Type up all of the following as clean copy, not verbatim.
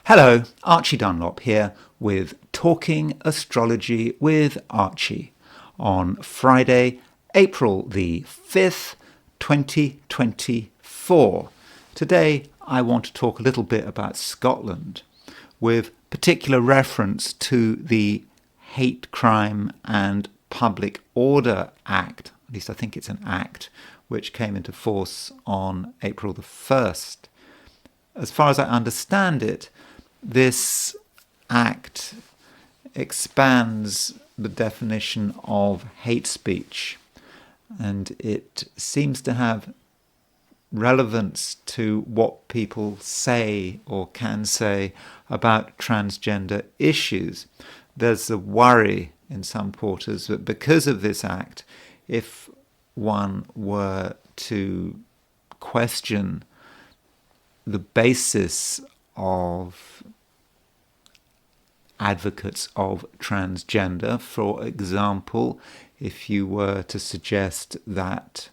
Hello, Archie Dunlop here with Talking Astrology with Archie on Friday, April the 5th, 2024. Today I want to talk a little bit about Scotland with particular reference to the Hate Crime and Public Order Act, at least I think it's an act, which came into force on April the 1st. As far as I understand it, this act expands the definition of hate speech, and it seems to have relevance to what people say or can say about transgender issues. There's a worry in some quarters that because of this act, if one were to question the basis of advocates of transgender, for example, if you were to suggest that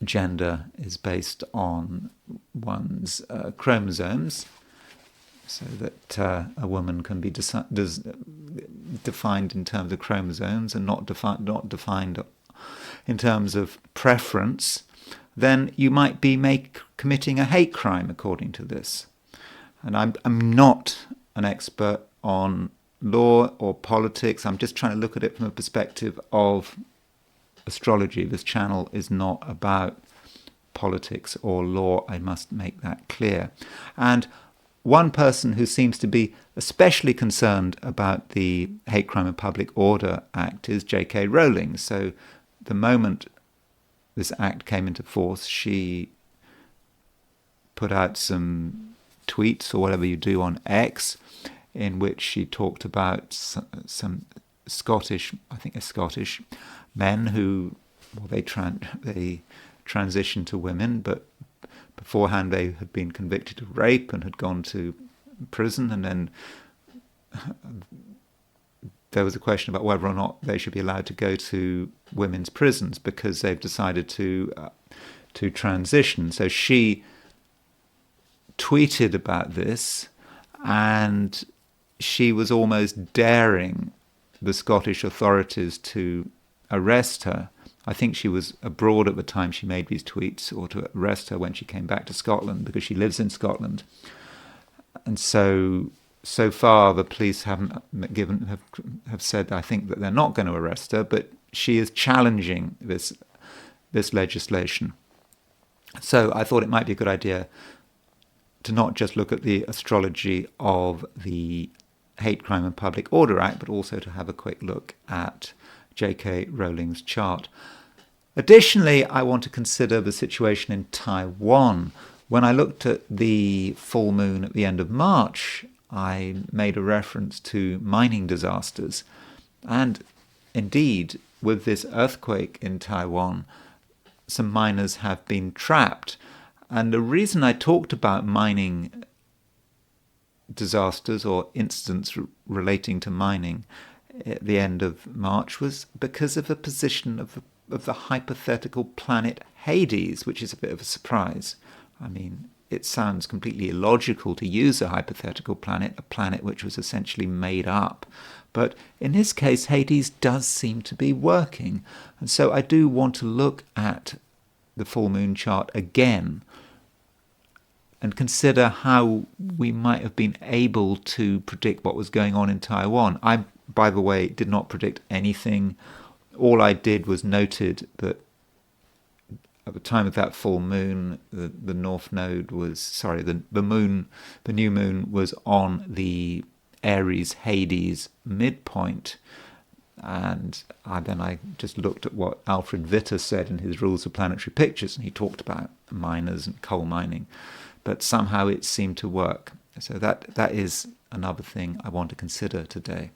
gender is based on one's chromosomes, so that a woman can be defined in terms of chromosomes and not defined in terms of preference, then you might be committing a hate crime according to this. And I'm not an expert on law or politics. I'm just trying to look at it from a perspective of astrology. This channel is not about politics or law. I must make that clear. And one person who seems to be especially concerned about the Hate Crime and Public Order Act is J.K. Rowling. So the moment this act came into force, she put out some tweets or whatever you do on X, in which she talked about some Scottish men who, well, they transitioned to women, but beforehand they had been convicted of rape and had gone to prison, and then there was a question about whether or not they should be allowed to go to women's prisons because they've decided to transition. So she tweeted about this, and she was almost daring the Scottish authorities to arrest her. I think she was abroad at the time she made these tweets, or to arrest her when she came back to Scotland, because she lives in Scotland. And so far the police have said, I think, that they're not going to arrest her, but she is challenging this legislation. So I thought it might be a good idea to not just look at the astrology of the Hate Crime and Public Order Act, but also to have a quick look at J.K. Rowling's chart. Additionally, I want to consider the situation in Taiwan. When I looked at the full moon at the end of March, I made a reference to mining disasters. And indeed, with this earthquake in Taiwan, some miners have been trapped. And the reason I talked about mining disasters or incidents relating to mining at the end of March was because of the position of the hypothetical planet Hades, which is a bit of a surprise. I mean, it sounds completely illogical to use a hypothetical planet, a planet which was essentially made up. But in this case, Hades does seem to be working. And so I do want to look at the full moon chart again and consider how we might have been able to predict what was going on in Taiwan. I, by the way, did not predict anything. All I did was noted that at the time of that full moon, the north node was, the new moon was on the Aries Hades midpoint. And then I just looked at what Alfred Witter said in his Rules of Planetary Pictures, and he talked about miners and coal mining. But somehow it seemed to work. So that is another thing I want to consider today.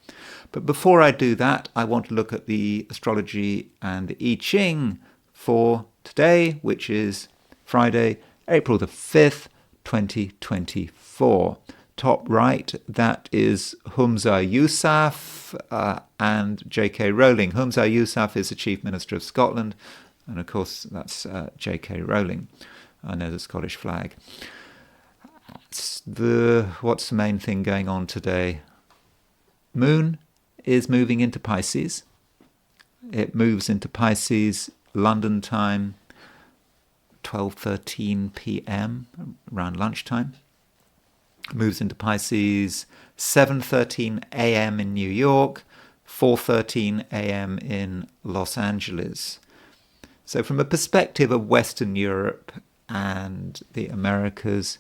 But before I do that, I want to look at the astrology and the I Ching for today, which is Friday, April the 5th, 2024. Top right, that is Humza Yousaf and J.K. Rowling. Humza Yousaf is the Chief Minister of Scotland, and of course that's J.K. Rowling. And there's a Scottish flag. what's the main thing going on today? Moon is moving into Pisces. It moves into Pisces London time 12:13 p.m. around lunchtime. Moves into Pisces 7:13 a.m. in New York, 4:13 a.m. in Los Angeles. So from a perspective of Western Europe and the Americas,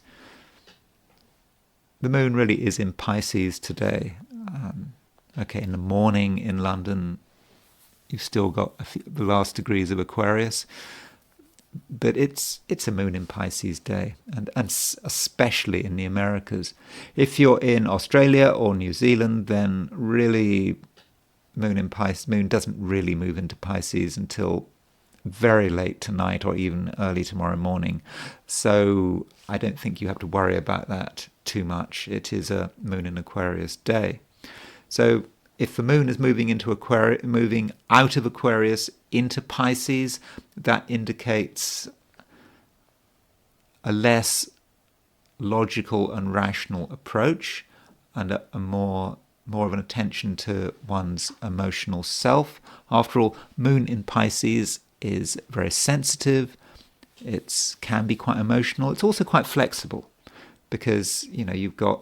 the moon really is in Pisces today. In the morning in London, you've still got the last degrees of Aquarius, but it's a moon in Pisces day, and especially in the Americas. If you're in Australia or New Zealand, then really moon doesn't really move into Pisces until very late tonight or even early tomorrow morning. So I don't think you have to worry about that too much. It is a moon in Aquarius day. So if the moon is moving out of Aquarius into Pisces, that indicates a less logical and rational approach, and a more of an attention to one's emotional self. After all, moon in Pisces is very sensitive. It can be quite emotional. It's also quite flexible, because you've got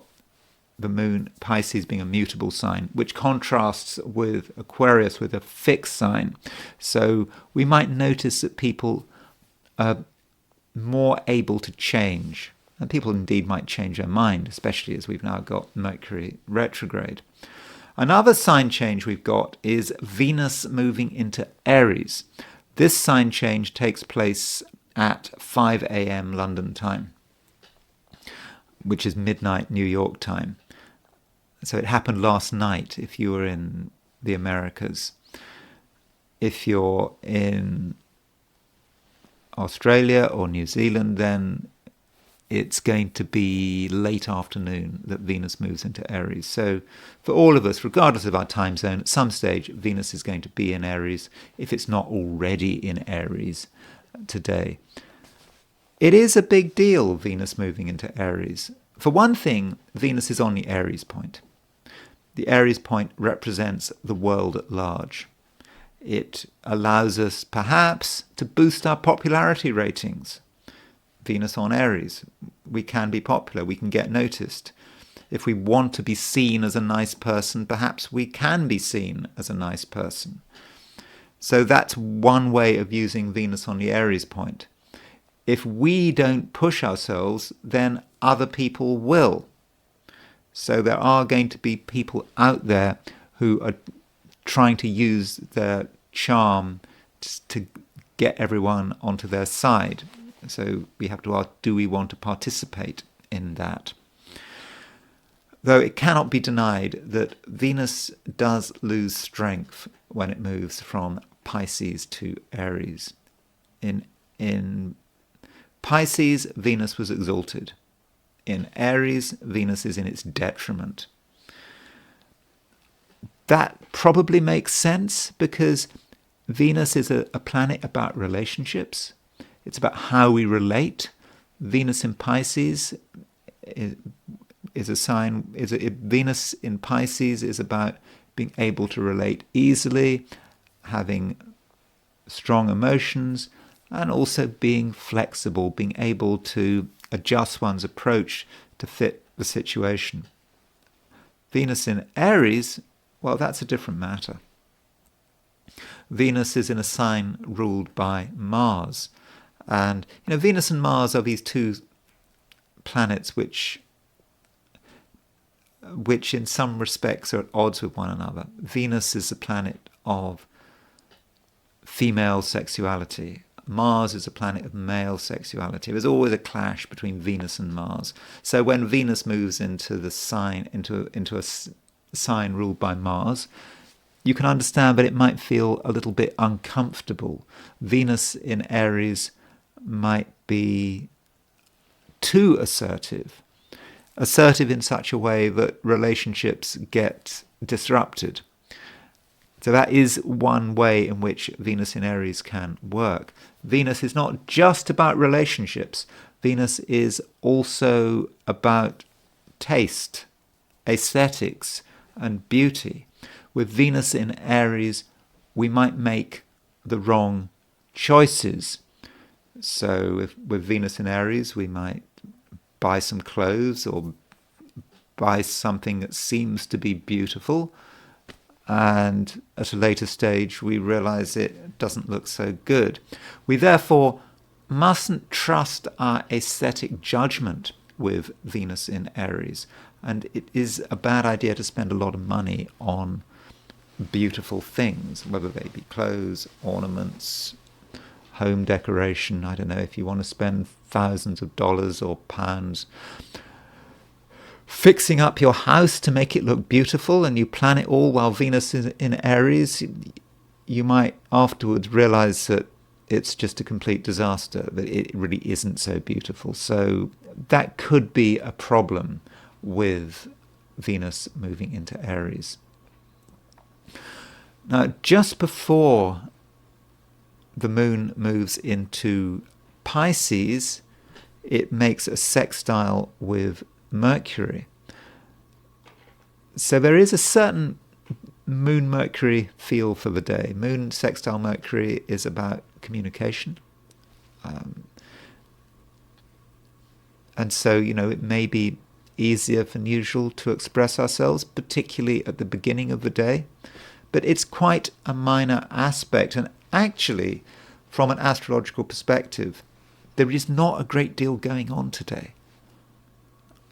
the moon, Pisces, being a mutable sign, which contrasts with Aquarius, with a fixed sign. So we might notice that people are more able to change, and people indeed might change their mind, especially as we've now got Mercury retrograde. Another sign change we've got is Venus moving into Aries. This sign change takes place at 5 a.m. London time, which is midnight New York time. So it happened last night if you were in the Americas. If you're in Australia or New Zealand, then it's going to be late afternoon that Venus moves into Aries. So for all of us, regardless of our time zone, at some stage Venus is going to be in Aries, if it's not already in Aries today. It is a big deal, Venus moving into Aries. For one thing, Venus is on the Aries point. The Aries point represents the world at large. It allows us, perhaps, to boost our popularity ratings. Venus on Aries, we can be popular, we can get noticed. If we want to be seen as a nice person, perhaps we can be seen as a nice person. So that's one way of using Venus on the Aries point. If we don't push ourselves, then other people will. So there are going to be people out there who are trying to use their charm to get everyone onto their side. So we have to ask, do we want to participate in that? Though it cannot be denied that Venus does lose strength when it moves from Pisces to Aries. In Pisces, Venus was exalted. In Aries, Venus is in its detriment. That probably makes sense because Venus is a planet about relationships. It's about how we relate. Venus in Pisces is a sign. Venus in Pisces is about being able to relate easily, having strong emotions, and also being flexible, being able to adjust one's approach to fit the situation. Venus in Aries, well, that's a different matter. Venus is in a sign ruled by Mars. And Venus and Mars are these two planets which in some respects are at odds with one another. Venus is the planet of female sexuality. Mars is a planet of male sexuality. There's always a clash between Venus and Mars. So when Venus moves into the sign, into a sign ruled by Mars, you can understand that it might feel a little bit uncomfortable. Venus in Aries might be too assertive in such a way that relationships get disrupted. So that is one way in which Venus in Aries can work. Venus is not just about relationships. Venus is also about taste, aesthetics, and beauty. With Venus in Aries, we might make the wrong choices. So with Venus in Aries, we might buy some clothes or buy something that seems to be beautiful, and at a later stage we realize it doesn't look so good. We therefore mustn't trust our aesthetic judgment with Venus in Aries, and it is a bad idea to spend a lot of money on beautiful things, whether they be clothes, ornaments, home decoration. I don't know, if you want to spend thousands of dollars or pounds fixing up your house to make it look beautiful, and you plan it all while Venus is in Aries, you might afterwards realize that it's just a complete disaster, that it really isn't so beautiful. So that could be a problem with Venus moving into Aries. Now, just before the moon moves into Pisces, it makes a sextile with Mercury. So there is a certain Moon-Mercury feel for the day. Moon sextile Mercury is about communication. And so, it may be easier than usual to express ourselves, particularly at the beginning of the day. But it's quite a minor aspect. And actually, from an astrological perspective, there is not a great deal going on today.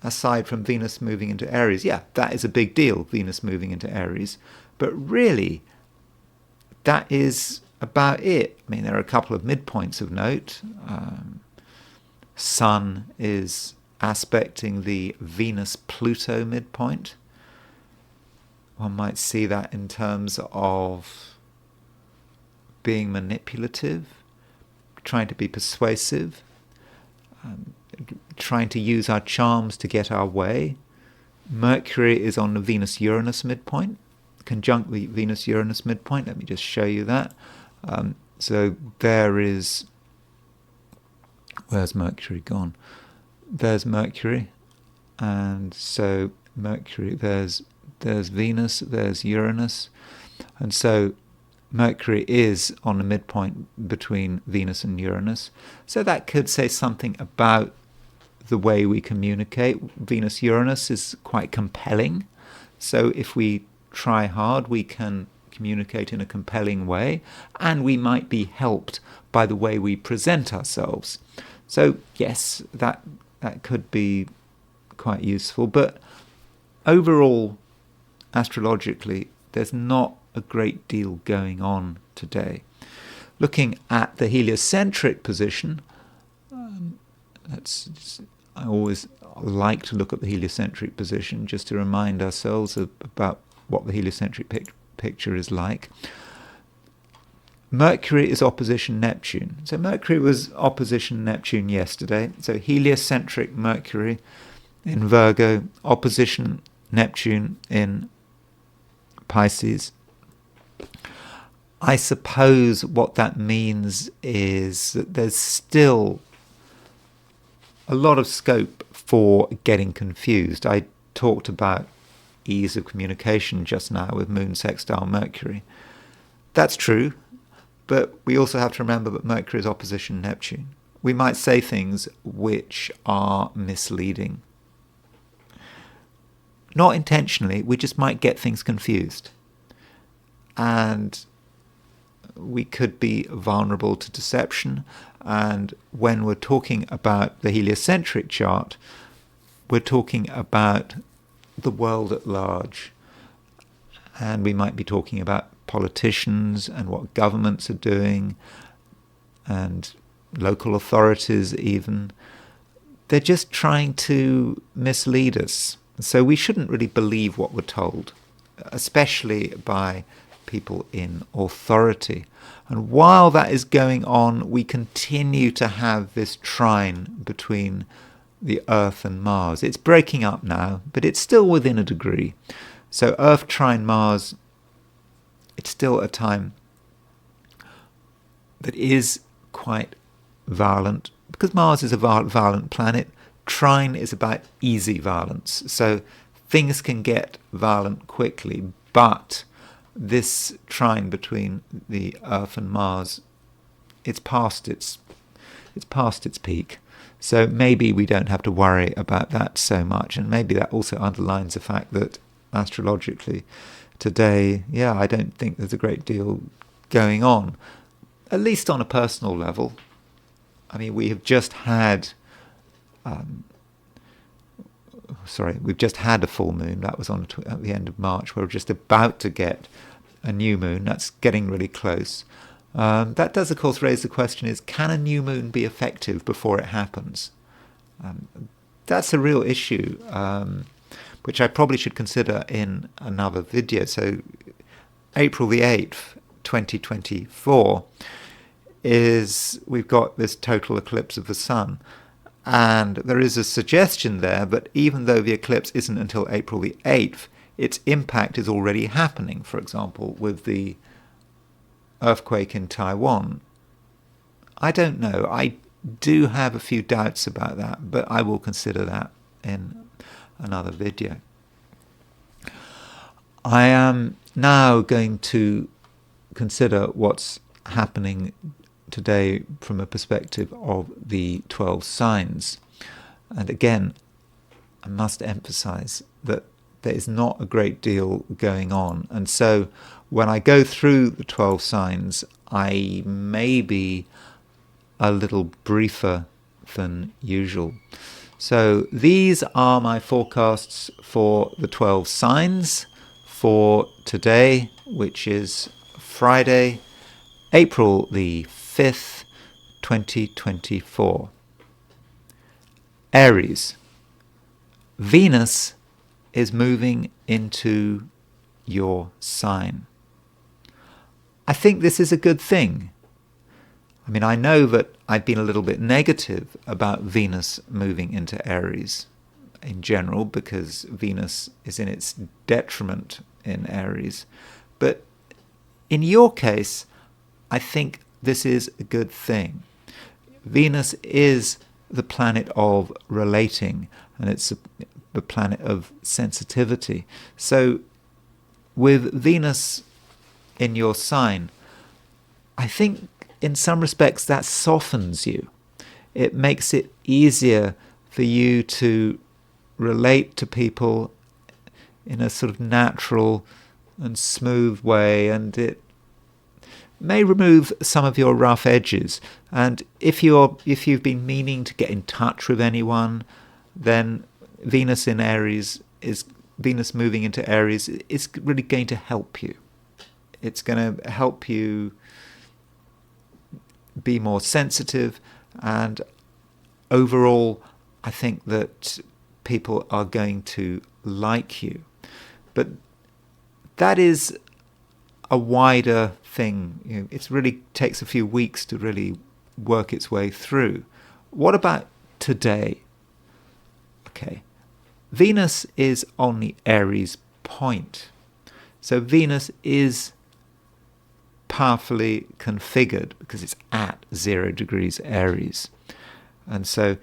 Aside from Venus moving into Aries. Yeah, that is a big deal, Venus moving into Aries. But really, that is about it. I mean, there are a couple of midpoints of note. Sun is aspecting the Venus-Pluto midpoint. One might see that in terms of being manipulative, trying to be persuasive, trying to use our charms to get our way. Mercury is on the Venus-Uranus midpoint, conjunct the Venus-Uranus midpoint. Let me just show you that. So there is... Where's Mercury gone? There's Mercury. And so Mercury, there's Venus, there's Uranus. And so Mercury is on the midpoint between Venus and Uranus. So that could say something about the way we communicate. Venus-Uranus is quite compelling. So if we try hard, we can communicate in a compelling way, and we might be helped by the way we present ourselves. So yes, that could be quite useful. But overall, astrologically, there's not a great deal going on today. Looking at the heliocentric position, I always like to look at the heliocentric position just to remind ourselves about what the heliocentric picture is like. Mercury is opposition Neptune. So Mercury was opposition Neptune yesterday. So heliocentric Mercury in Virgo, opposition Neptune in Pisces. I suppose what that means is that there's still a lot of scope for getting confused. I talked about ease of communication just now with Moon sextile Mercury. That's true, but we also have to remember that Mercury is opposition Neptune. We might say things which are misleading. Not intentionally, we just might get things confused. And we could be vulnerable to deception. And when we're talking about the heliocentric chart, we're talking about the world at large. And we might be talking about politicians and what governments are doing, and local authorities even. They're just trying to mislead us. So we shouldn't really believe what we're told, especially by people in authority. And while that is going on, we continue to have this trine between the Earth and Mars. It's breaking up now, but it's still within a degree. So Earth trine Mars, it's still a time that is quite violent, because Mars is a violent planet. trine is about easy violence. So things can get violent quickly, but this trine between the Earth and Mars, it's past its peak. So maybe we don't have to worry about that so much. And maybe that also underlines the fact that astrologically today, I don't think there's a great deal going on, at least on a personal level. I mean, we have just had, we've just had a full moon. That was at the end of March. We're just about to get a new moon. That's getting really close. That does, of course, raise the question is, can a new moon be effective before it happens? That's a real issue, which I probably should consider in another video. So April the 8th, 2024, we've got this total eclipse of the sun. And there is a suggestion there, but even though the eclipse isn't until April the 8th, its impact is already happening. For example, with the earthquake in Taiwan. I don't know. I do have a few doubts about that, but I will consider that in another video. I am now going to consider what's happening today from a perspective of the 12 signs. And again, I must emphasize that there is not a great deal going on. And so when I go through the 12 signs, I may be a little briefer than usual. So these are my forecasts for the 12 signs for today, which is Friday, April the 5th, 2024. Aries. Venus is moving into your sign. I think this is a good thing. I mean, I know that I've been a little bit negative about Venus moving into Aries in general, because Venus is in its detriment in Aries. But in your case, I think this is a good thing. Venus is the planet of relating, and it's the planet of sensitivity. So with Venus in your sign, I think in some respects that softens you. It makes it easier for you to relate to people in a sort of natural and smooth way, and it may remove some of your rough edges. And if you've been meaning to get in touch with anyone, then Venus moving into Aries is really going to help you. It's going to help you be more sensitive, and overall I think that people are going to like you. But that is a wider thing. It really takes a few weeks to really work its way through. What about today? Okay, Venus is on the Aries point. So Venus is powerfully configured because it's at 0 degrees Aries. And so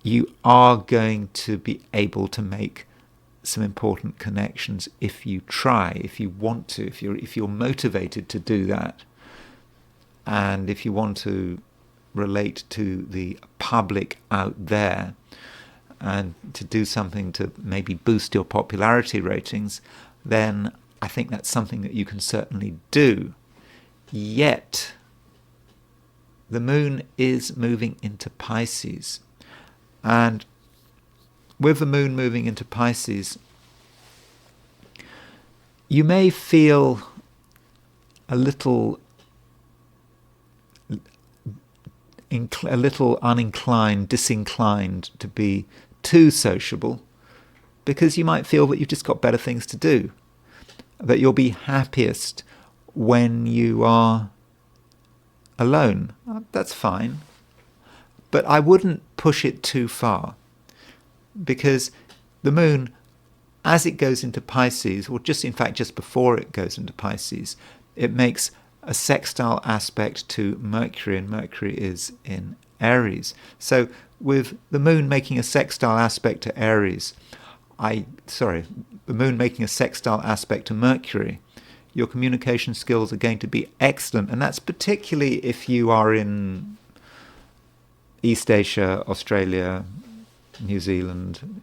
you are going to be able to make some important connections if you try, if you want to, if you're motivated to do that. And if you want to relate to the public out there and to do something to maybe boost your popularity ratings, then I think that's something that you can certainly do. Yet, the moon is moving into Pisces. And with the moon moving into Pisces, you may feel a little disinclined to be too sociable, because you might feel that you've just got better things to do, that you'll be happiest when you are alone. That's fine, but I wouldn't push it too far, because the moon, as it goes into Pisces, or just before it goes into Pisces, it makes a sextile aspect to Mercury, and Mercury is in Aries. So with the moon making a sextile aspect to Aries, the moon making a sextile aspect to Mercury, your communication skills are going to be excellent. And that's particularly if you are in East Asia, Australia, New Zealand.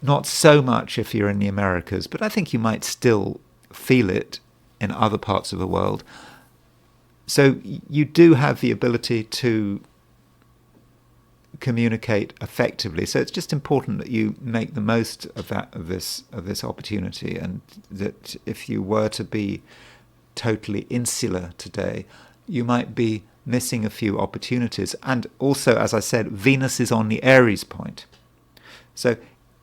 Not so much if you're in the Americas, but I think you might still feel it in other parts of the world. So you do have the ability to communicate effectively. So it's just important that you make the most of this opportunity, and that if you were to be totally insular today, you might be missing a few opportunities. And also, as I said, Venus is on the Aries point. So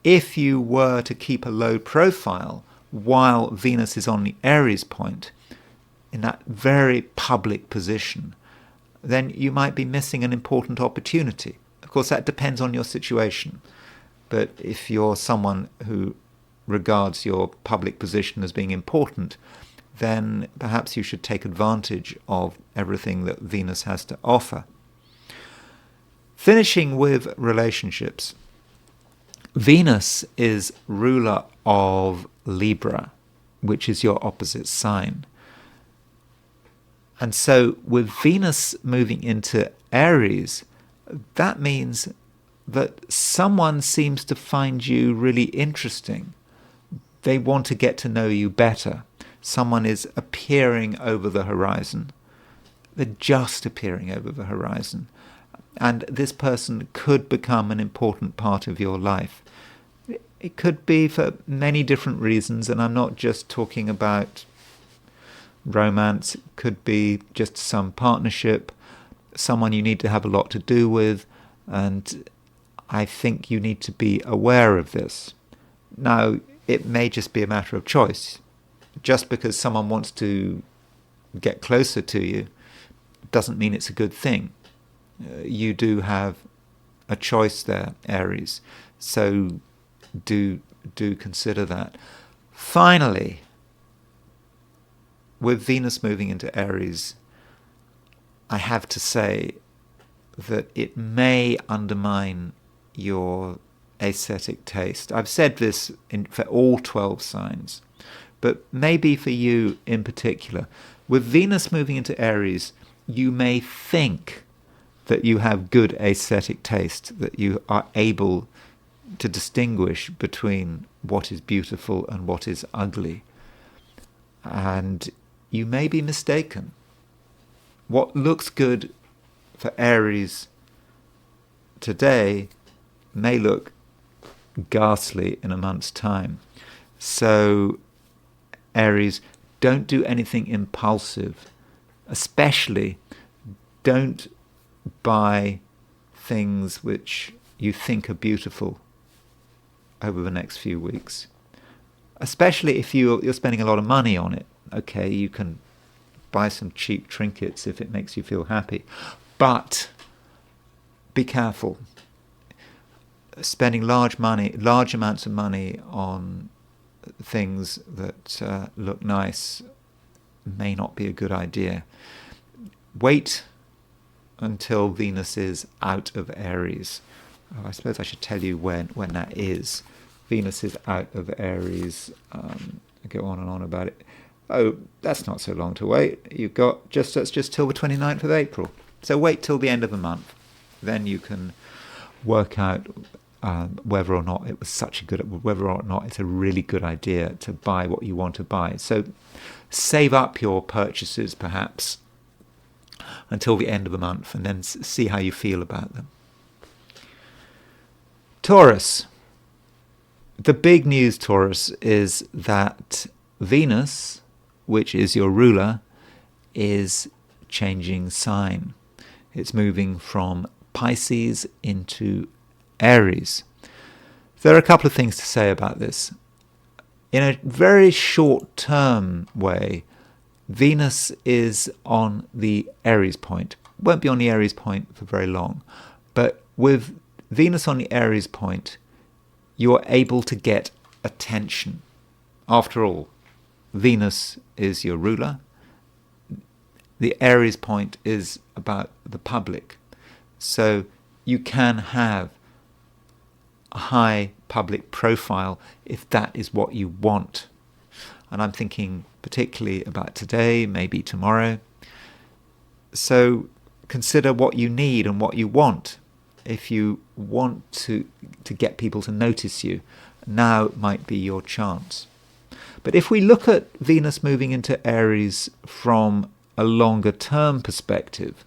if you were to keep a low profile while Venus is on the Aries point, in that very public position, then you might be missing an important opportunity. Of course, that depends on your situation. But if you're someone who regards your public position as being important, then perhaps you should take advantage of everything that Venus has to offer. Finishing with relationships. Venus is ruler of Libra, which is your opposite sign. And so with Venus moving into Aries, that means that someone seems to find you really interesting. They want to get to know you better. Someone is appearing over the horizon. They're just appearing over the horizon. And this person could become an important part of your life. It could be for many different reasons, and I'm not just talking about romance. It could be just some partnership, someone you need to have a lot to do with, and I think you need to be aware of this. Now, it may just be a matter of choice. Just because someone wants to get closer to you doesn't mean it's a good thing. You do have a choice there, Aries. So do consider that. Finally, with Venus moving into Aries, I have to say that it may undermine your aesthetic taste. I've said this for all 12 signs, but maybe for you in particular. With Venus moving into Aries, you may think that you have good aesthetic taste, that you are able to distinguish between what is beautiful and what is ugly. And you may be mistaken. What looks good for Aries today may look ghastly in a month's time. So, Aries, don't do anything impulsive. Especially, don't buy things which you think are beautiful over the next few weeks. Especially if you're spending a lot of money on it. Okay, you can buy some cheap trinkets if it makes you feel happy. But be careful. Spending large amounts of money on things that look nice may not be a good idea. Wait until Venus is out of Aries. I suppose I should tell you when that is. Venus is out of Aries. I go on and on about it. Oh, that's not so long to wait. That's just till the 29th of April. So wait till the end of the month. Then you can work out whether or not it's a really good idea to buy what you want to buy. So save up your purchases perhaps until the end of the month, and then see how you feel about them. Taurus. The big news, Taurus, is that Venus, which is your ruler, is changing sign. It's moving from Pisces into Aries. There are a couple of things to say about this. In a very short-term way, Venus is on the Aries point. Won't be on the Aries point for very long. But with Venus on the Aries point, you're able to get attention. After all, Venus is your ruler. The Aries point is about the public. So you can have a high public profile if that is what you want. And I'm thinking particularly about today, maybe tomorrow. So consider what you need and what you want. If you want to get people to notice you, now might be your chance. But if we look at Venus moving into Aries from a longer term perspective,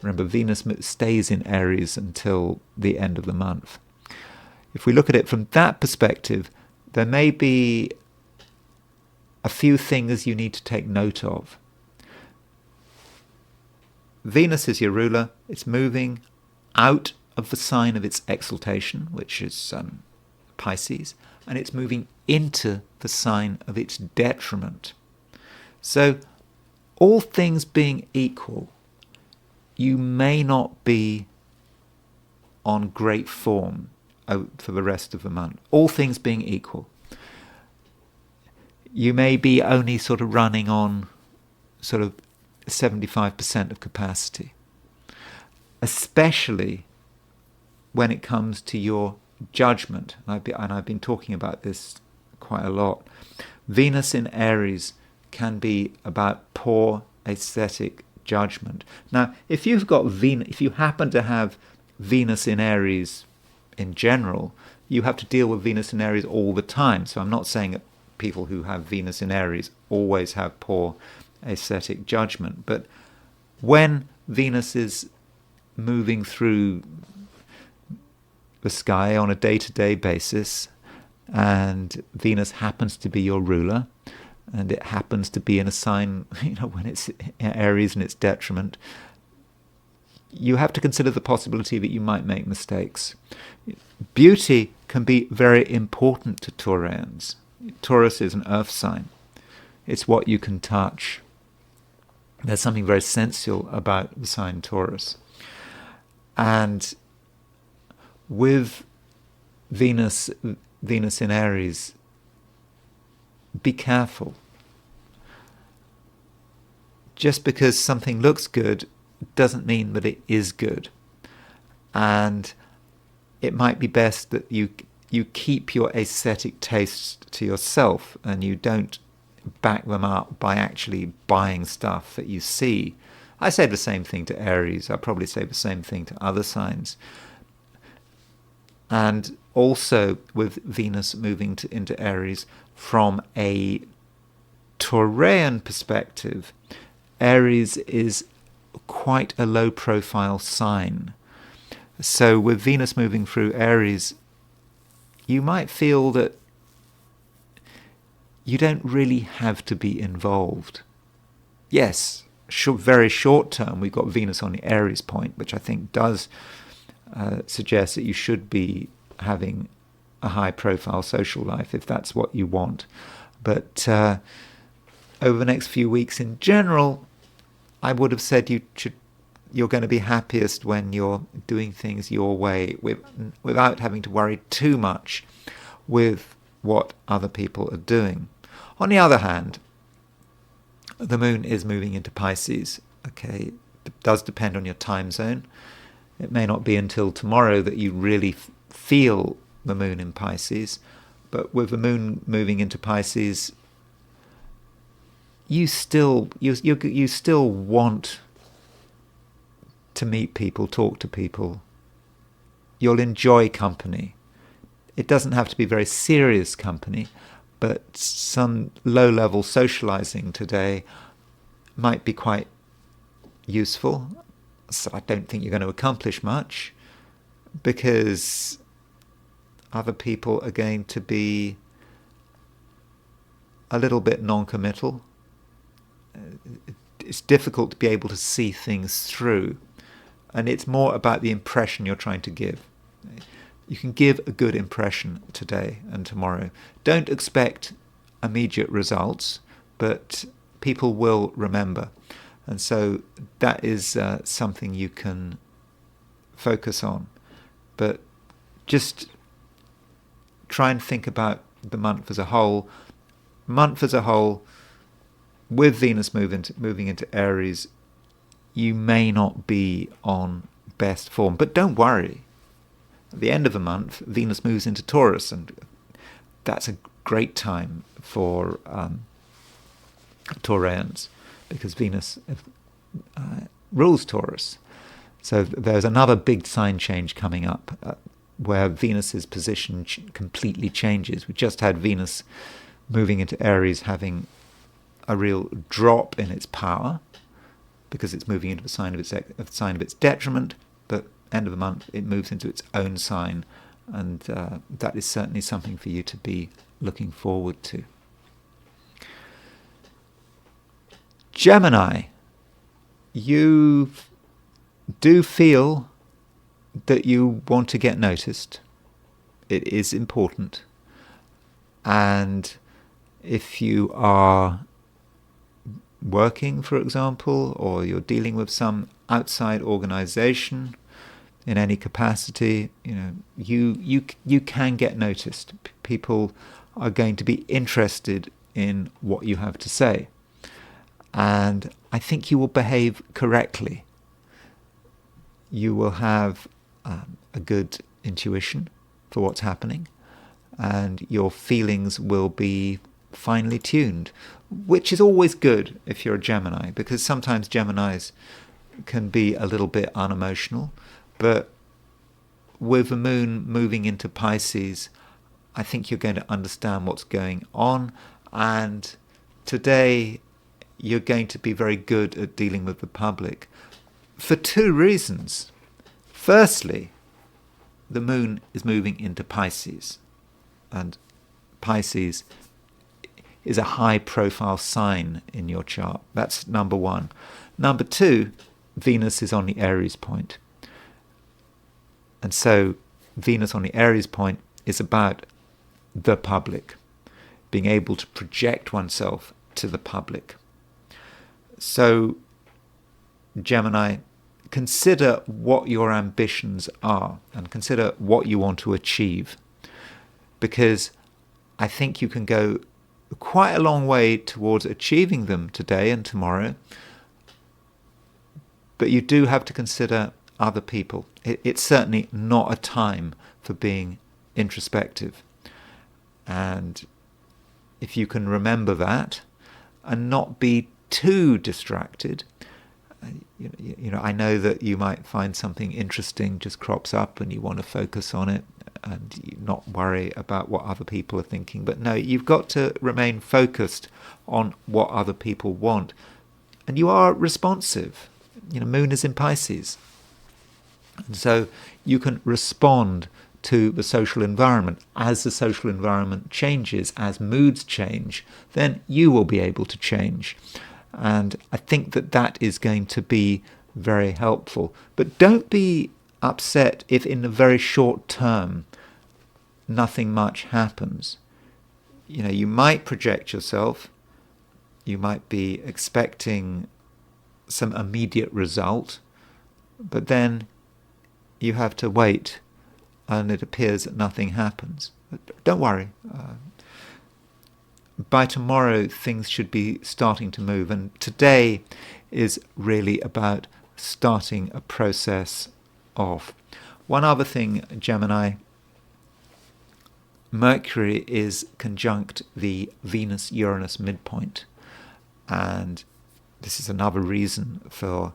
remember Venus stays in Aries until the end of the month. If we look at it from that perspective, there may be a few things you need to take note of. Venus is your ruler. It's moving out of the sign of its exaltation, which is Pisces, and it's moving into the sign of its detriment. So, all things being equal, you may not be on great form for the rest of the month. All things being equal. You may be only sort of running on sort of 75% of capacity, especially when it comes to your judgment. And I've been talking about this quite a lot. Venus in Aries can be about poor aesthetic judgment. Now, if you happen to have Venus in Aries in general, you have to deal with Venus in Aries all the time. So I'm not saying that people who have Venus in Aries always have poor aesthetic judgment, but when Venus is moving through the sky on a day-to-day basis, and Venus happens to be your ruler, and it happens to be in a sign, when it's Aries and its detriment, you have to consider the possibility that you might make mistakes. Beauty can be very important to Taurians. Taurus is an earth sign. It's what you can touch. There's something very sensual about the sign Taurus. And with Venus in Aries, be careful. Just because something looks good doesn't mean that it is good. And it might be best that you keep your aesthetic tastes to yourself and you don't back them up by actually buying stuff that you see. I say the same thing to Aries. I'll probably say the same thing to other signs. And also with Venus moving into Aries, from a Taurian perspective, Aries is quite a low-profile sign. So with Venus moving through Aries, you might feel that you don't really have to be involved. Yes, very short term, we've got Venus on the Aries point, which I think does suggest that you should be having a high-profile social life if that's what you want. But over the next few weeks in general, I would have said you're going to be happiest when you're doing things your way without having to worry too much with what other people are doing. On the other hand, the moon is moving into Pisces. Okay, it does depend on your time zone. It may not be until tomorrow that you really feel the moon in Pisces, but with the moon moving into Pisces, you still want to meet people, talk to people. You'll enjoy company. It doesn't have to be very serious company, but some low-level socializing today might be quite useful. So I don't think you're going to accomplish much because other people are going to be a little bit non-committal. It's difficult to be able to see things through, and it's more about the impression you're trying to give. You can give a good impression today and tomorrow. Don't expect immediate results, but people will remember. And so that is something you can focus on. But just try and think about the month as a whole. Month as a whole, with Venus moving into Aries, you may not be on best form. But don't worry. At the end of the month, Venus moves into Taurus, and that's a great time for Taurians, because Venus rules Taurus. So there's another big sign change coming up where Venus's position completely changes. We just had Venus moving into Aries having a real drop in its power because it's moving into a sign of its detriment, but end of the month it moves into its own sign, and that is certainly something for you to be looking forward to. Gemini, you do feel that you want to get noticed. It is important. And if you are working, for example, or you're dealing with some outside organization in any capacity, you can get noticed. People are going to be interested in what you have to say. And I think you will behave correctly. You will have a good intuition for what's happening, and your feelings will be finely tuned, which is always good if you're a Gemini, because sometimes Geminis can be a little bit unemotional. But with the moon moving into Pisces, I think you're going to understand what's going on, and today you're going to be very good at dealing with the public for two reasons. Firstly, the moon is moving into Pisces, and Pisces is a high-profile sign in your chart. That's number one. Number two, Venus is on the Aries point. And so Venus on the Aries point is about the public, being able to project oneself to the public. So, Gemini, consider what your ambitions are and consider what you want to achieve, because I think you can go quite a long way towards achieving them today and tomorrow, but you do have to consider other people. It's certainly not a time for being introspective. And if you can remember that and not be too distracted, I know that you might find something interesting just crops up and you want to focus on it and not worry about what other people are thinking. But no, you've got to remain focused on what other people want. And you are responsive. Moon is in Pisces. And so you can respond to the social environment. As the social environment changes, as moods change, then you will be able to change. And I think that is going to be very helpful. But don't be upset if in the very short term nothing much happens. You might project yourself. You might be expecting some immediate result, but then you have to wait and it appears that nothing happens. But don't worry. By tomorrow, things should be starting to move. And today is really about starting a process off. One other thing, Gemini, Mercury is conjunct the Venus-Uranus midpoint. And this is another reason for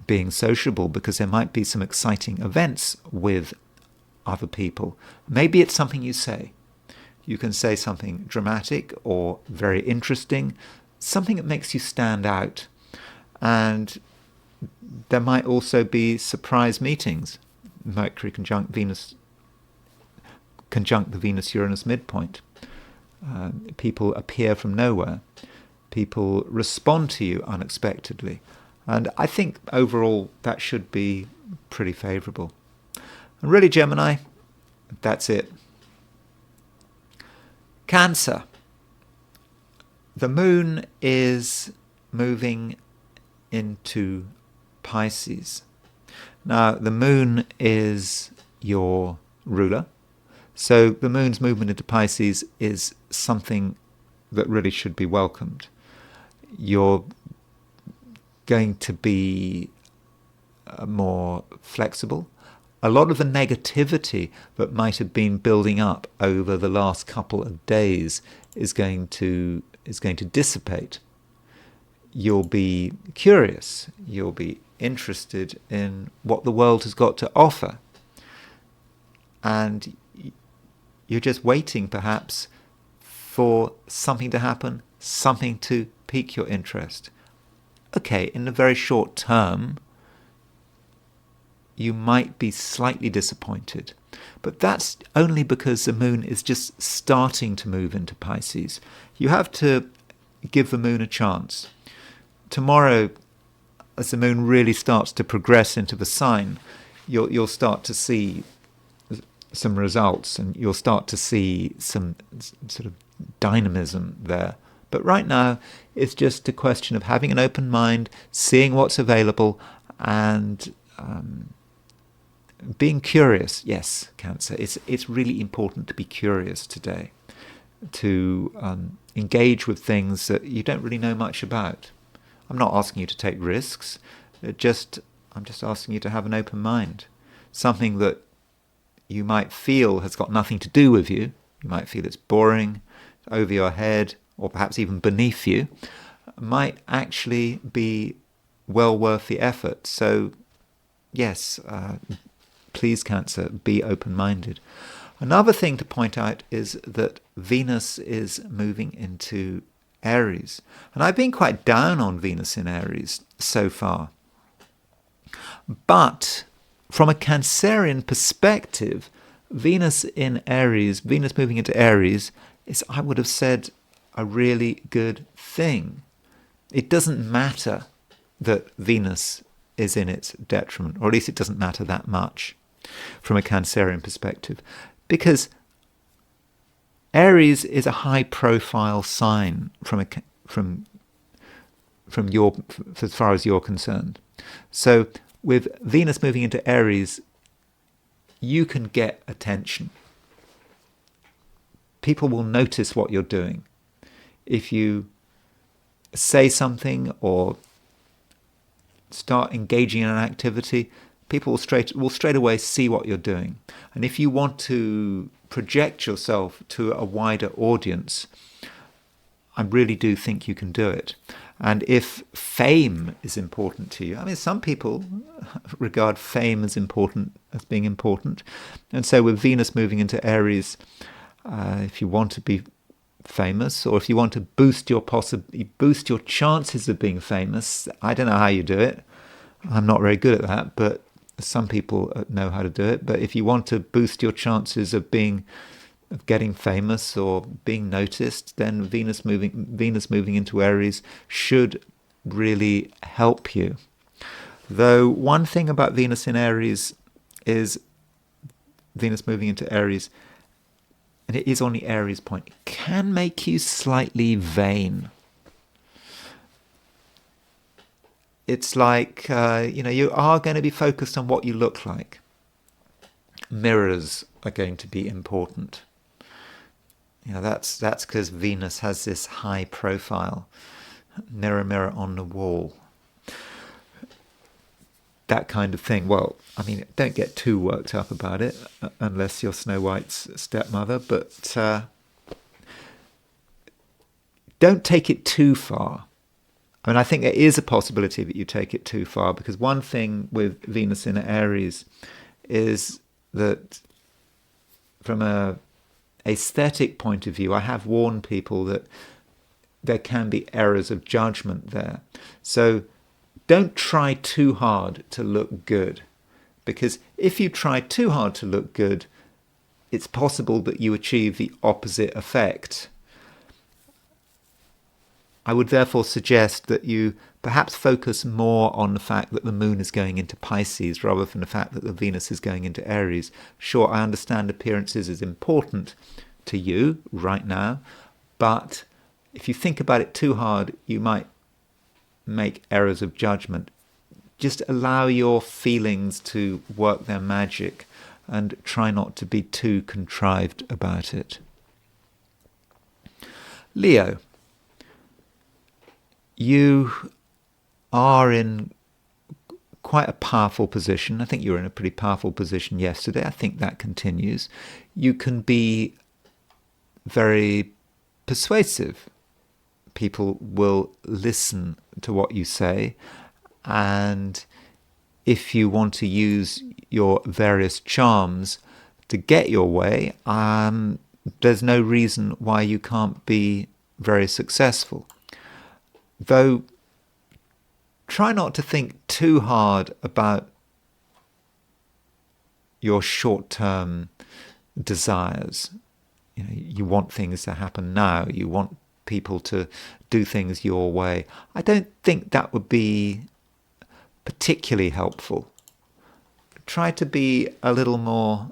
being sociable, because there might be some exciting events with other people. Maybe it's something you say. You can say something dramatic or very interesting, something that makes you stand out. And there might also be surprise meetings. Mercury conjunct Venus, conjunct the Venus-Uranus midpoint. People appear from nowhere. People respond to you unexpectedly. And I think overall that should be pretty favourable. And really, Gemini, that's it. Cancer. The moon is moving into Pisces. Now, the moon is your ruler. So the moon's movement into Pisces is something that really should be welcomed. You're going to be more flexible. A lot of the negativity that might have been building up over the last couple of days is going to dissipate. You'll be curious. You'll be interested in what the world has got to offer. And you're just waiting, perhaps, for something to happen, something to pique your interest. Okay, in the very short term, you might be slightly disappointed. But that's only because the moon is just starting to move into Pisces. You have to give the moon a chance. Tomorrow, as the moon really starts to progress into the sign, you'll start to see some results, and you'll start to see some sort of dynamism there. But right now, it's just a question of having an open mind, seeing what's available, and being curious. Yes, Cancer, it's really important to be curious today, to engage with things that you don't really know much about. I'm not asking you to take risks. I'm just asking you to have an open mind. Something that you might feel has got nothing to do with you. You might feel it's boring, over your head, or perhaps even beneath you, might actually be well worth the effort. So, yes, please, Cancer, be open-minded. Another thing to point out is that Venus is moving into Aries. And I've been quite down on Venus in Aries so far. But from a Cancerian perspective, Venus in Aries, Venus moving into Aries, is, I would have said, a really good thing. It doesn't matter that Venus is in its detriment, or at least it doesn't matter that much from a Cancerian perspective, because Aries is a high-profile sign from your, as far as you're concerned. So with Venus moving into Aries, you can get attention. People will notice what you're doing. If you say something or start engaging in an activity, people will straight away see what you're doing. And if you want to project yourself to a wider audience, I really do think you can do it. And if fame is important to you, I mean, some people regard fame as being important. And so with Venus moving into Aries, if you want to be famous, or if you want to boost your chances of being famous, I don't know how you do it. I'm not very good at that, but some people know how to do it. But if you want to boost your chances of getting famous or being noticed, then Venus moving into Aries should really help you. Though one thing about Venus in Aries is Venus moving into Aries, and it is on the Aries point, it can make you slightly vain. It's like, you are going to be focused on what you look like. Mirrors are going to be important. That's because Venus has this high profile. Mirror, mirror on the wall. That kind of thing. Well, I mean, don't get too worked up about it, unless you're Snow White's stepmother, but don't take it too far. I mean, I think there is a possibility that you take it too far, because one thing with Venus in Aries is that from a aesthetic point of view, I have warned people that there can be errors of judgment there. So don't try too hard to look good, because if you try too hard to look good, it's possible that you achieve the opposite effect. I would therefore suggest that you perhaps focus more on the fact that the moon is going into Pisces rather than the fact that the Venus is going into Aries. Sure, I understand appearances is important to you right now, but if you think about it too hard, you might make errors of judgment. Just allow your feelings to work their magic and try not to be too contrived about it. Leo, you are in quite a powerful position. I think you were in a pretty powerful position yesterday. I think that continues. You can be very persuasive. People will listen to what you say, and if you want to use your various charms to get your way, there's no reason why you can't be very successful. Though, try not to think too hard about your short-term desires. You want things to happen now. You want people to do things your way. I don't think that would be particularly helpful. Try to be a little more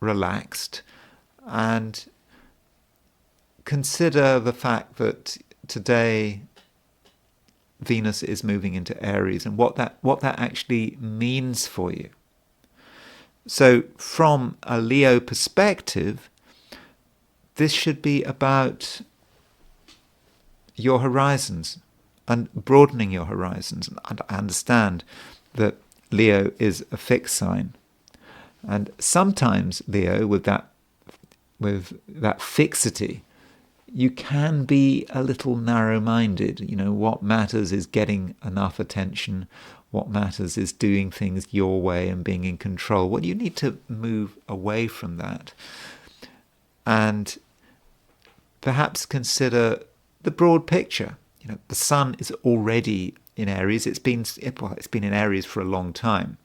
relaxed and consider the fact that today Venus is moving into Aries and what that actually means for you. So from a Leo perspective, this should be about your horizons and broadening your horizons. And I understand that Leo is a fixed sign. And sometimes, Leo, with that fixity, you can be a little narrow-minded. What matters is getting enough attention. What matters is doing things your way and being in control. Well, you need to move away from that and perhaps consider the broad picture. The sun is already in Aries. It's been in Aries for a long time.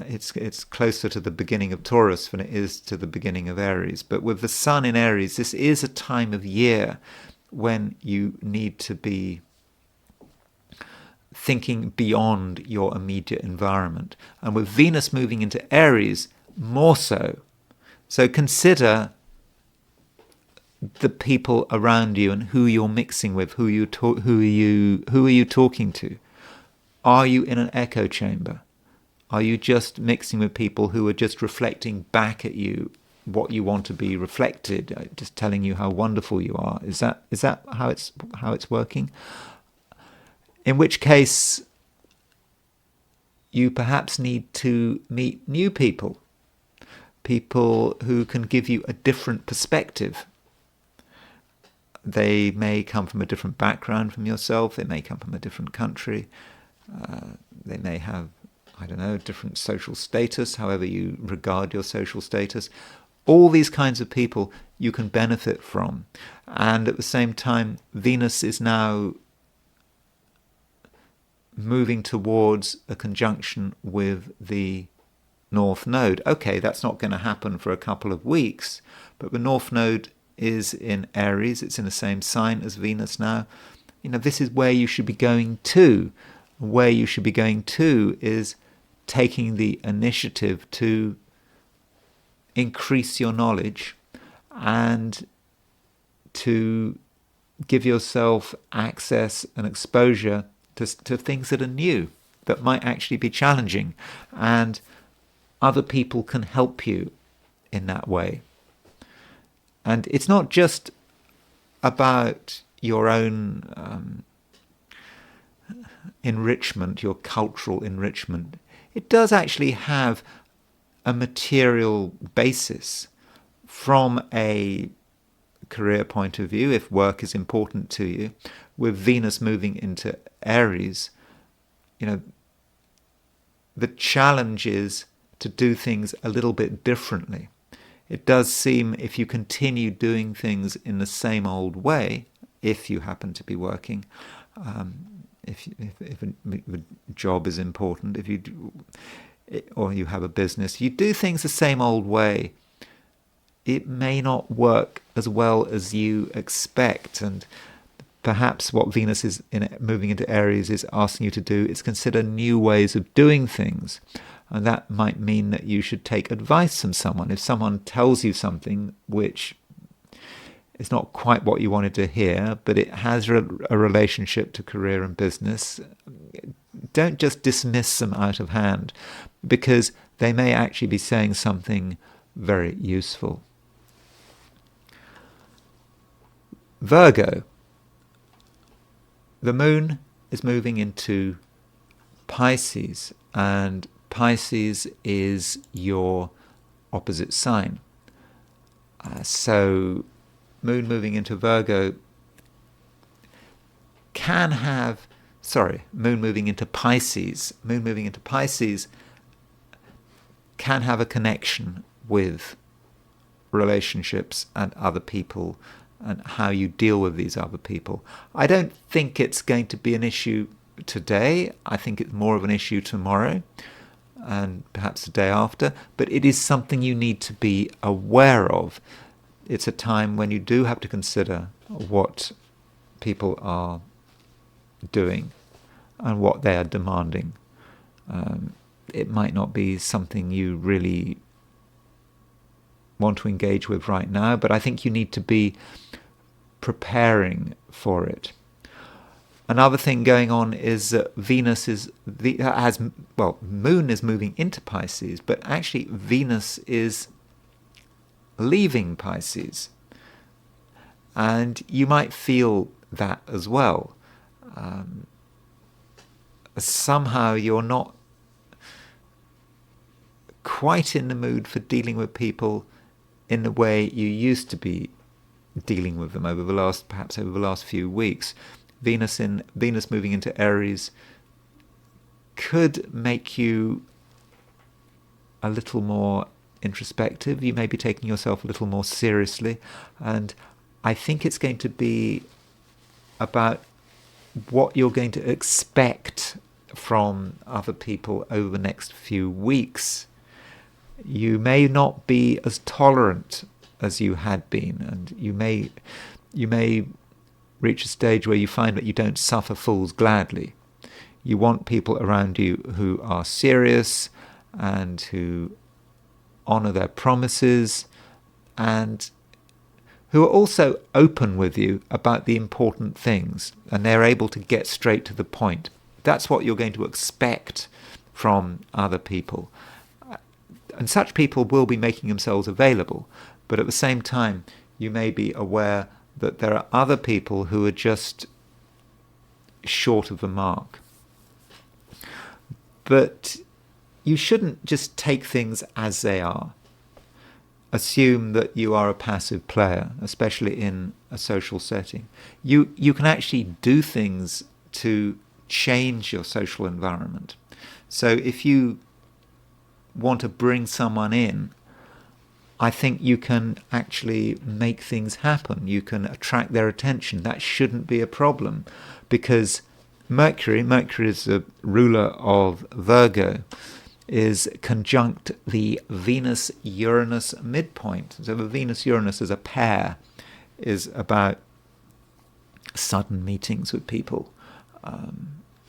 It's closer to the beginning of Taurus than it is to the beginning of Aries. But with the sun in Aries, this is a time of year when you need to be thinking beyond your immediate environment. And with Venus moving into Aries, more so. So consider the people around you and who you're mixing with, who are you talking to? Are you in an echo chamber? Are you just mixing with people who are just reflecting back at you what you want to be reflected, just telling you how wonderful you are? Is that how it's working? In which case, you perhaps need to meet new people who can give you a different perspective. They may come from a different background from yourself. They may come from a different country. They may have, different social status, however you regard your social status. All these kinds of people you can benefit from. And at the same time, Venus is now moving towards a conjunction with the North Node. Okay, that's not going to happen for a couple of weeks, but the North Node is in Aries. It's in the same sign as Venus now. This is where you should be going to. Where you should be going to is taking the initiative to increase your knowledge and to give yourself access and exposure to things that are new, that might actually be challenging, and other people can help you in that way. And it's not just about your own enrichment, your cultural enrichment. It does actually have a material basis from a career point of view, if work is important to you. With Venus moving into Aries, the challenge is to do things a little bit differently. It does seem, if you continue doing things in the same old way, if you happen to be working, if a job is important, or you have a business, you do things the same old way, it may not work as well as you expect. And perhaps what Venus is moving into Aries is asking you to do is consider new ways of doing things. And that might mean that you should take advice from someone. If someone tells you something which is not quite what you wanted to hear, but it has a relationship to career and business, don't just dismiss them out of hand, because they may actually be saying something very useful. Virgo. The moon is moving into Pisces, and Pisces is your opposite sign. So Moon moving into Virgo can have, Moon moving into Pisces. Moon moving into Pisces can have a connection with relationships and other people and how you deal with these other people. I don't think it's going to be an issue today. I think it's more of an issue tomorrow and perhaps the day after, but it is something you need to be aware of. It's a time when you do have to consider what people are doing and what they are demanding. It might not be something you really want to engage with right now, but I think you need to be preparing for it. Another thing going on is that Venus Moon is moving into Pisces, but actually Venus is leaving Pisces. And you might feel that as well. Somehow you're not quite in the mood for dealing with people in the way you used to be dealing with them over the last few weeks. Venus moving into Aries could make you a little more introspective. You may be taking yourself a little more seriously, and I think it's going to be about what you're going to expect from other people over the next few weeks. You may not be as tolerant as you had been, and you may reach a stage where you find that you don't suffer fools gladly. You want people around you who are serious and who honor their promises and who are also open with you about the important things, and they're able to get straight to the point. That's what you're going to expect from other people. And such people will be making themselves available, but at the same time, you may be aware that there are other people who are just short of the mark. But you shouldn't just take things as they are. Assume that you are a passive player, especially in a social setting. You can actually do things to change your social environment. So if you want to bring someone in, I think you can actually make things happen. You can attract their attention. That shouldn't be a problem, because Mercury is the ruler of Virgo, is conjunct the Venus-Uranus midpoint. So the Venus-Uranus as a pair is about sudden meetings with people,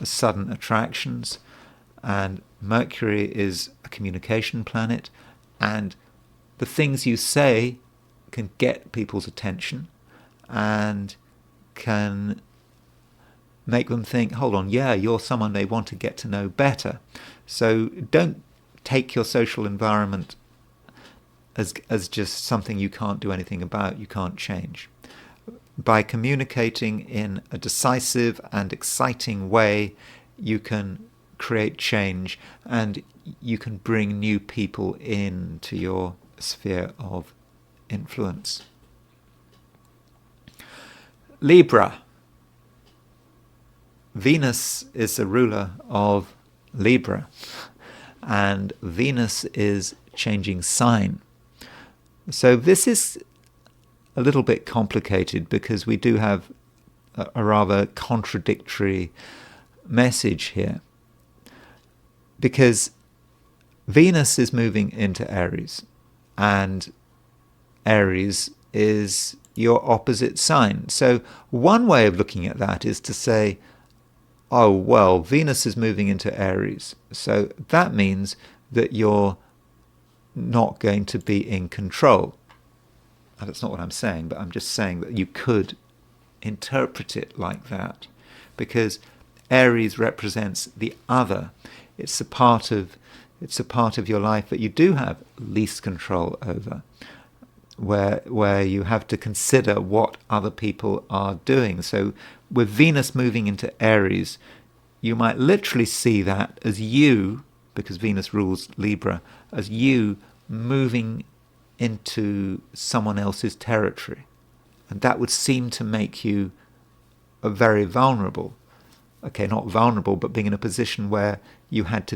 sudden attractions, and Mercury is a communication planet, and the things you say can get people's attention and can make them think, hold on, yeah, you're someone they want to get to know better. So don't take your social environment as just something you can't do anything about, you can't change. By communicating in a decisive and exciting way, you can create change and you can bring new people into your sphere of influence. Libra. Venus is the ruler of Libra, and Venus is changing sign. So this is a little bit complicated because we do have a rather contradictory message here. Because Venus is moving into Aries, and Aries is your opposite sign. So one way of looking at that is to say, oh, well, Venus is moving into Aries, so that means that you're not going to be in control. And that's not what I'm saying, but I'm just saying that you could interpret it like that, because Aries represents the other. It's a part of your life that you do have least control over. where you have to consider what other people are doing. So with Venus moving into Aries, you might literally see that as you, because Venus rules Libra, as you moving into someone else's territory. And that would seem to make you very vulnerable. Okay, not vulnerable, but being in a position where you have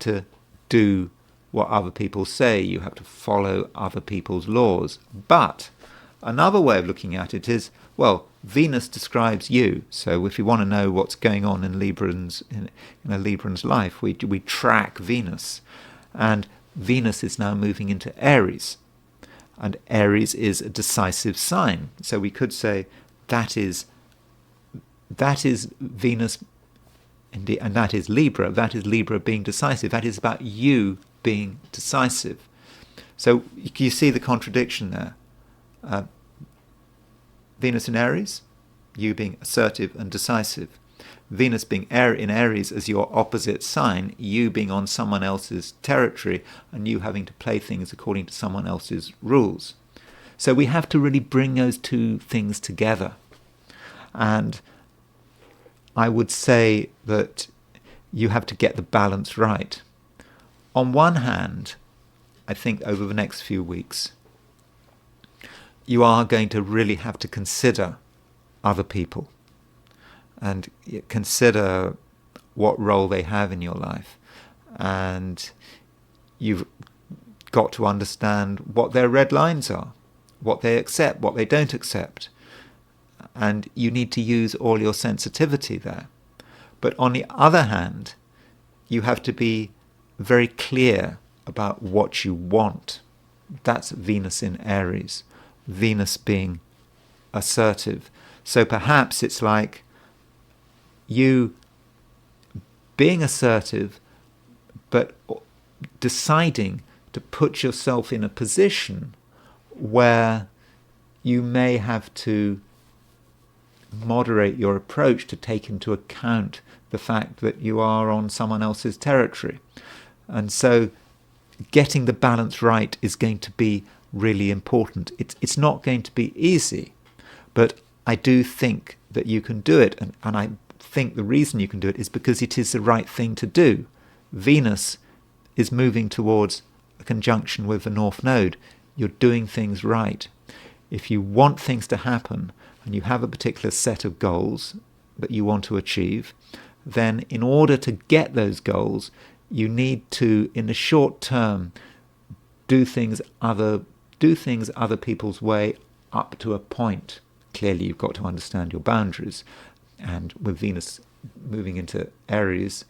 to do what other people say, you have to follow other people's laws. But another way of looking at it is, well, Venus describes you. So if you want to know what's going on in a Libran's life, we track Venus. And Venus is now moving into Aries. And Aries is a decisive sign. So we could say that is Venus, indeed, and that is Libra. That is Libra being decisive. That is about you being decisive. So you see the contradiction there. Venus in Aries, you being assertive and decisive. Venus being in Aries as your opposite sign, you being on someone else's territory and you having to play things according to someone else's rules. So we have to really bring those two things together. And I would say that you have to get the balance right. On one hand, I think over the next few weeks, you are going to really have to consider other people and consider what role they have in your life. And you've got to understand what their red lines are, what they accept, what they don't accept. And you need to use all your sensitivity there. But on the other hand, you have to be very clear about what you want. That's Venus in Aries. Venus being assertive. So perhaps it's like you being assertive, but deciding to put yourself in a position where you may have to moderate your approach to take into account the fact that you are on someone else's territory. And so getting the balance right is going to be really important. It's not going to be easy, but I do think that you can do it. And I think the reason you can do it is because it is the right thing to do. Venus is moving towards a conjunction with the North Node. You're doing things right. If you want things to happen and you have a particular set of goals that you want to achieve, then in order to get those goals, you need to, in the short term, do things other people's way up to a point. Clearly, you've got to understand your boundaries. And with Venus moving into Aries,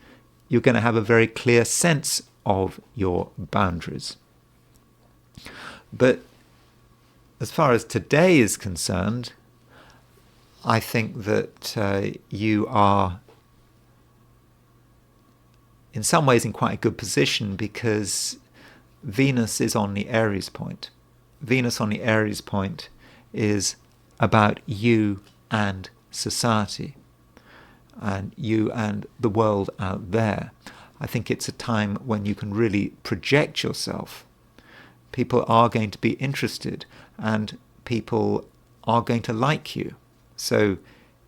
you're going to have a very clear sense of your boundaries. But as far as today is concerned, I think that you are in some ways in quite a good position because Venus is on the Aries point. Venus on the Aries point is about you and society and you and the world out there. I think it's a time when you can really project yourself. People are going to be interested and people are going to like you. So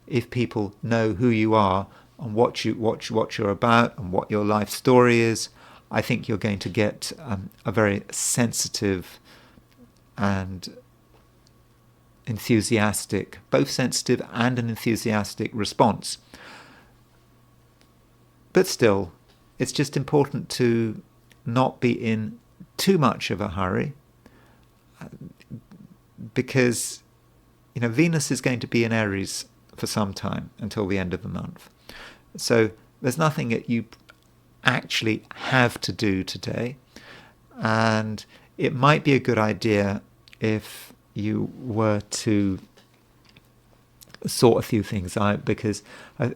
if people know who you are and what you're about and what your life story is, I think you're going to get a very sensitive and enthusiastic, both sensitive and an enthusiastic response. But still, it's just important to not be in too much of a hurry because, Venus is going to be in Aries for some time until the end of the month. So there's nothing that you actually have to do today. And it might be a good idea if you were to sort a few things out because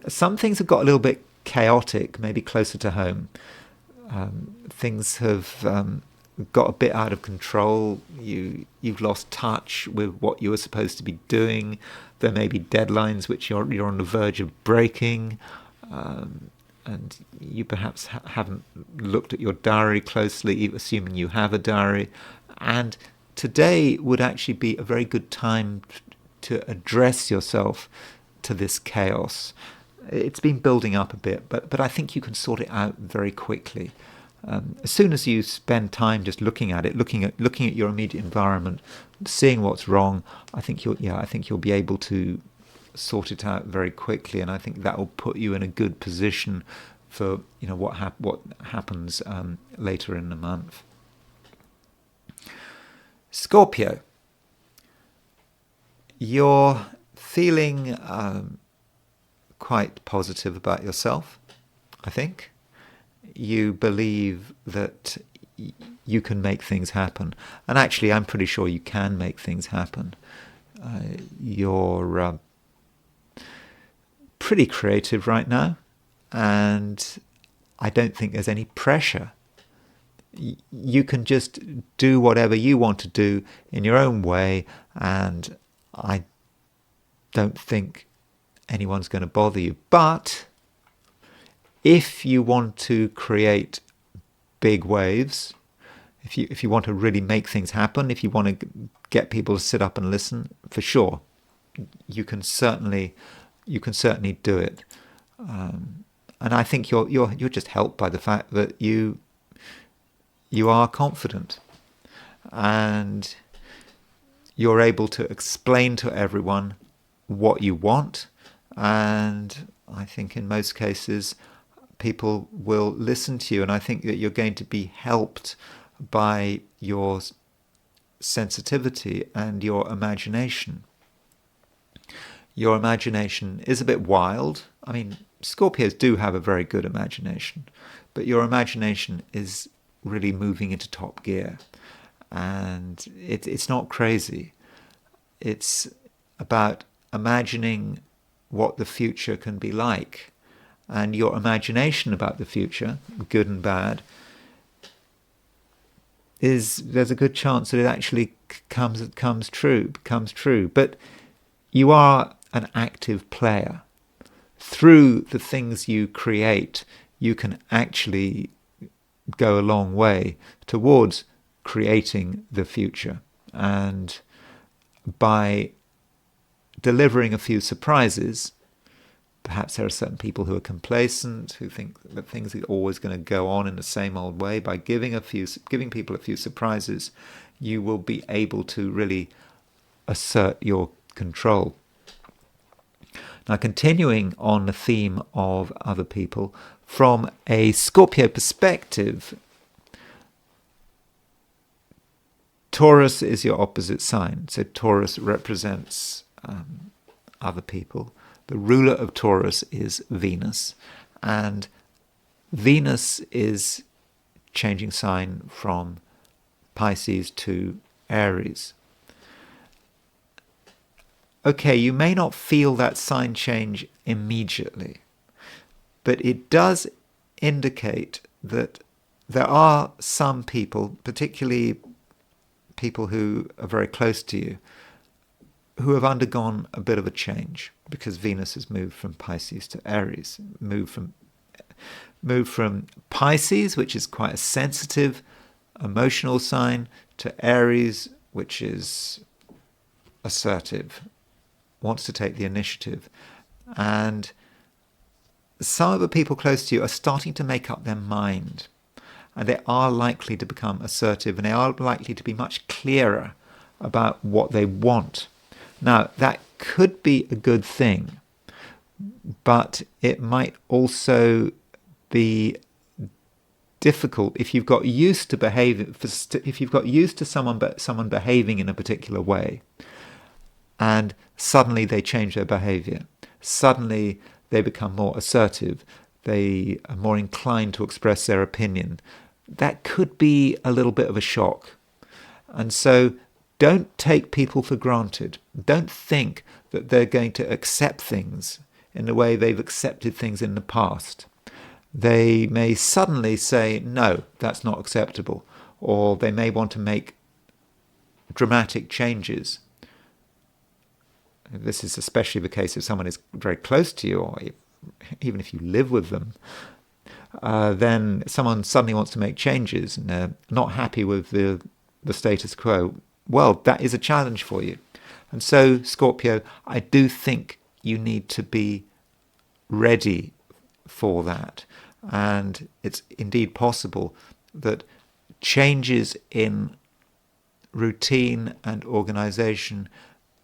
some things have got a little bit chaotic, maybe closer to home. Things have got a bit out of control. You've lost touch with what you were supposed to be doing. There may be deadlines which you're on the verge of breaking, and you perhaps haven't looked at your diary closely, assuming you have a diary, and today would actually be a very good time to address yourself to this chaos. It's been building up a bit, but I think you can sort it out very quickly. As soon as you spend time just looking at it, looking at your immediate environment, seeing what's wrong, I think you'll be able to sort it out very quickly, and I think that will put you in a good position for what happens later in the month. Scorpio, you're feeling quite positive about yourself, I think. You believe that you can make things happen. And actually, I'm pretty sure you can make things happen. You're pretty creative right now, and I don't think there's any pressure. You can just do whatever you want to do in your own way, and I don't think anyone's going to bother you. But if you want to create big waves, if you want to really make things happen, if you want to get people to sit up and listen, for sure, you can certainly do it. And I think you're just helped by the fact that you are confident, and you're able to explain to everyone what you want, and I think in most cases people will listen to you, and I think that you're going to be helped by your sensitivity and your imagination. Your imagination is a bit wild. I mean, Scorpios do have a very good imagination, but your imagination is really moving into top gear, and it's not crazy. It's about imagining what the future can be like, and your imagination about the future, good and bad, there's a good chance that it actually comes true. But you are an active player. Through the things you create, you can actually go a long way towards creating the future. And by delivering a few surprises, perhaps there are certain people who are complacent, who think that things are always going to go on in the same old way. By giving people a few surprises, you will be able to really assert your control. Now, continuing on the theme of other people, from a Scorpio perspective, Taurus is your opposite sign. So Taurus represents other people. The ruler of Taurus is Venus, and Venus is changing sign from Pisces to Aries. Okay, you may not feel that sign change immediately, but it does indicate that there are some people, particularly people who are very close to you, who have undergone a bit of a change, because Venus has moved from Pisces to Aries, moved from Pisces, which is quite a sensitive, emotional sign, to Aries, which is assertive, wants to take the initiative. And some of the people close to you are starting to make up their mind, and they are likely to become assertive, and they are likely to be much clearer about what they want. Now, that could be a good thing, but it might also be difficult if you've got used to someone behaving in a particular way, and suddenly they change their behavior. Suddenly they become more assertive. They are more inclined to express their opinion. That could be a little bit of a shock. And so don't take people for granted. Don't think that they're going to accept things in the way they've accepted things in the past. They may suddenly say, no, that's not acceptable. Or they may want to make dramatic changes. This is especially the case if someone is very close to you, or even if you live with them. Then someone suddenly wants to make changes and they're not happy with the status quo. well, that is a challenge for you. And so, Scorpio, I do think you need to be ready for that. And it's indeed possible that changes in routine and organization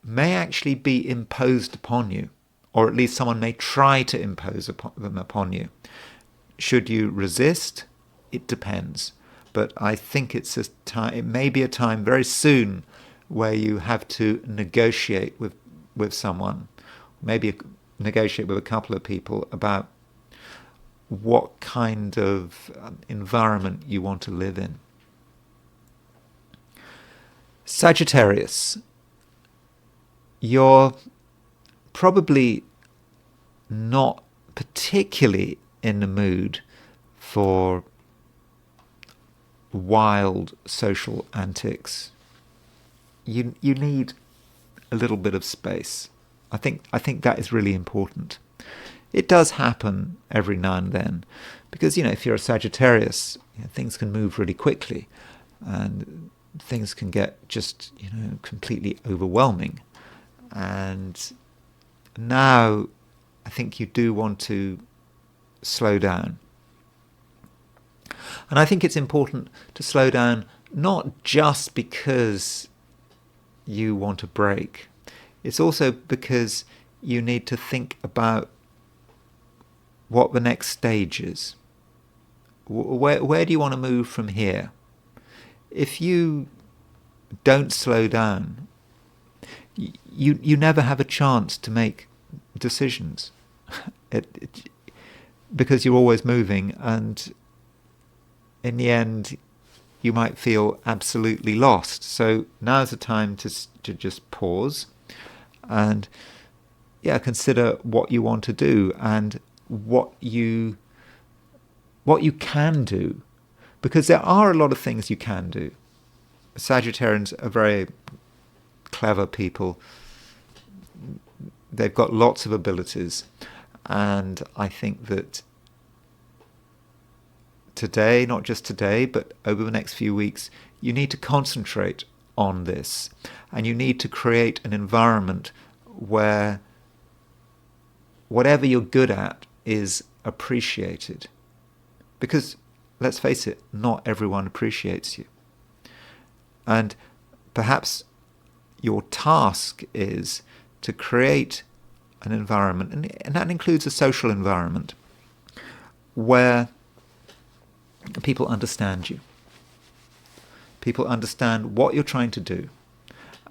may actually be imposed upon you, or at least someone may try to impose them upon you. Should you resist? It depends. But I think it's a time, it may be a time very soon where you have to negotiate with someone, maybe negotiate with a couple of people about what kind of environment you want to live in. Sagittarius, you're probably not particularly in the mood for wild social antics. You need a little bit of space. I think that is really important. It does happen every now and then, because if you're a Sagittarius, things can move really quickly, and things can get just completely overwhelming. And now I think you do want to slow down. And I think it's important to slow down not just because you want a break. It's also because you need to think about what the next stage is. Where do you want to move from here? If you don't slow down, you never have a chance to make decisions because you're always moving, and in the end you might feel absolutely lost. So now's the time to just pause and consider what you want to do and what you can do, because there are a lot of things you can do. Sagittarians are very clever people. They've got lots of abilities, and I think that today, not just today, but over the next few weeks, you need to concentrate on this, and you need to create an environment where whatever you're good at is appreciated. Because, let's face it, not everyone appreciates you. And perhaps your task is to create an environment, and that includes a social environment, where people understand you. People understand what you're trying to do,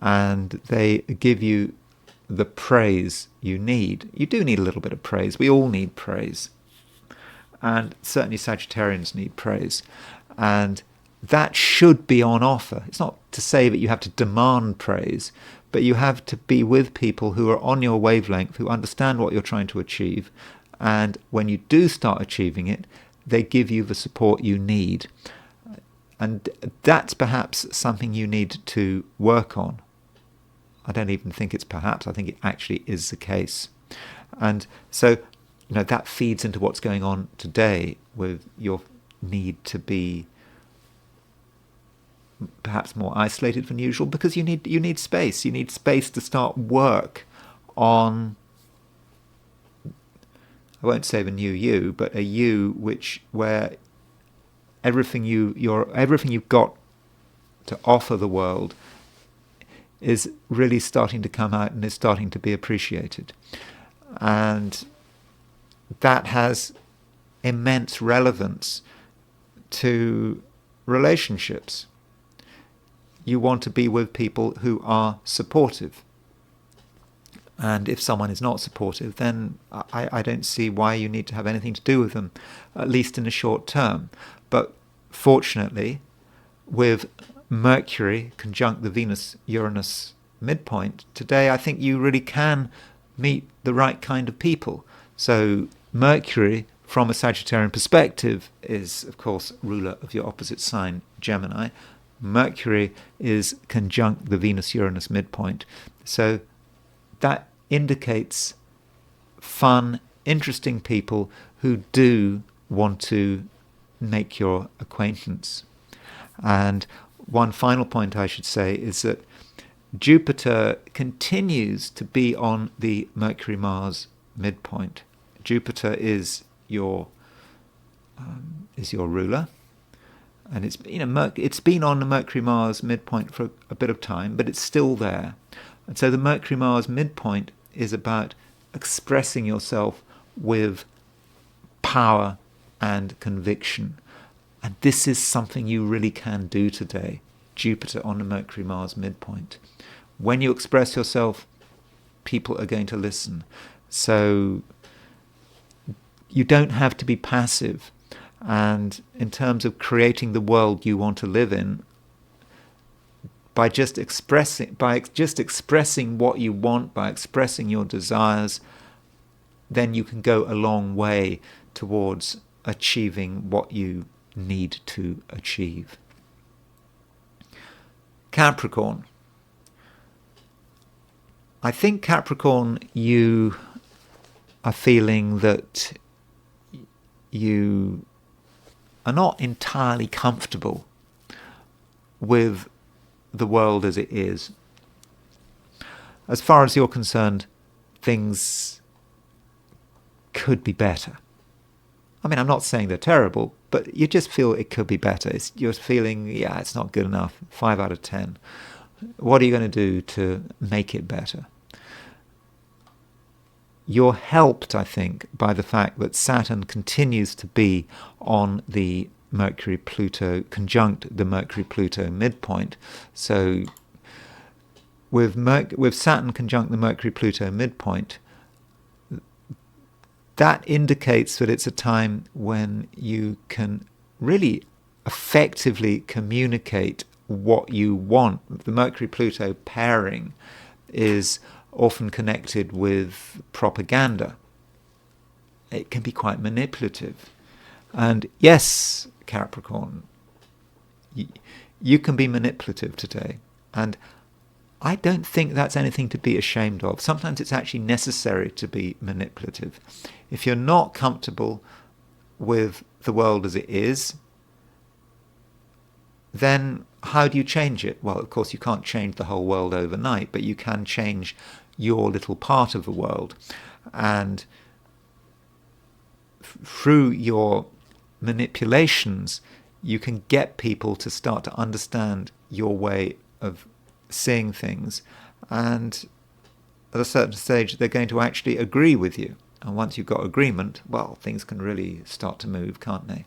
and they give you the praise you need. You do need a little bit of praise. We all need praise. And certainly Sagittarians need praise. And that should be on offer. It's not to say that you have to demand praise, but you have to be with people who are on your wavelength, who understand what you're trying to achieve. And when you do start achieving it, they give you the support you need. And that's perhaps something you need to work on. I don't even think it's perhaps, I think it actually is the case. And so, that feeds into what's going on today with your need to be perhaps more isolated than usual, because you need space. You need space to start work on, I won't say the new you, but a you where everything you've got to offer the world is really starting to come out and is starting to be appreciated. And that has immense relevance to relationships. You want to be with people who are supportive. And if someone is not supportive, then I don't see why you need to have anything to do with them, at least in the short term. But fortunately, with Mercury conjunct the Venus-Uranus midpoint, today I think you really can meet the right kind of people. So Mercury, from a Sagittarian perspective, is, of course, ruler of your opposite sign, Gemini. Mercury is conjunct the Venus-Uranus midpoint. So that indicates fun, interesting people who do want to make your acquaintance. And one final point I should say is that Jupiter continues to be on the Mercury-Mars midpoint. Jupiter is your ruler, and it's been on the Mercury-Mars midpoint for a bit of time, but it's still there. And so the Mercury-Mars midpoint is about expressing yourself with power and conviction. And this is something you really can do today. Jupiter on the Mercury-Mars midpoint. When you express yourself, people are going to listen. So you don't have to be passive. And in terms of creating the world you want to live in, by just expressing what you want, by expressing your desires, then you can go a long way towards achieving what you need to achieve. Capricorn. I think Capricorn, you are feeling that you are not entirely comfortable with the world as it is. As far as you're concerned, things could be better. I mean, I'm not saying they're terrible, but you just feel it could be better. You're feeling, it's not good enough, 5 out of 10. What are you going to do to make it better? You're helped, I think, by the fact that Saturn continues to be on the Mercury-Pluto, conjunct the Mercury-Pluto midpoint. So with Saturn conjunct the Mercury-Pluto midpoint, that indicates that it's a time when you can really effectively communicate what you want. The Mercury-Pluto pairing is often connected with propaganda. It can be quite manipulative. And yes, Capricorn, you can be manipulative today. And I don't think that's anything to be ashamed of. Sometimes it's actually necessary to be manipulative. If you're not comfortable with the world as it is, then how do you change it? Well, of course, you can't change the whole world overnight, but you can change your little part of the world. And through your manipulations, you can get people to start to understand your way of seeing things. And at a certain stage, they're going to actually agree with you. And once you've got agreement, well, things can really start to move, can't they?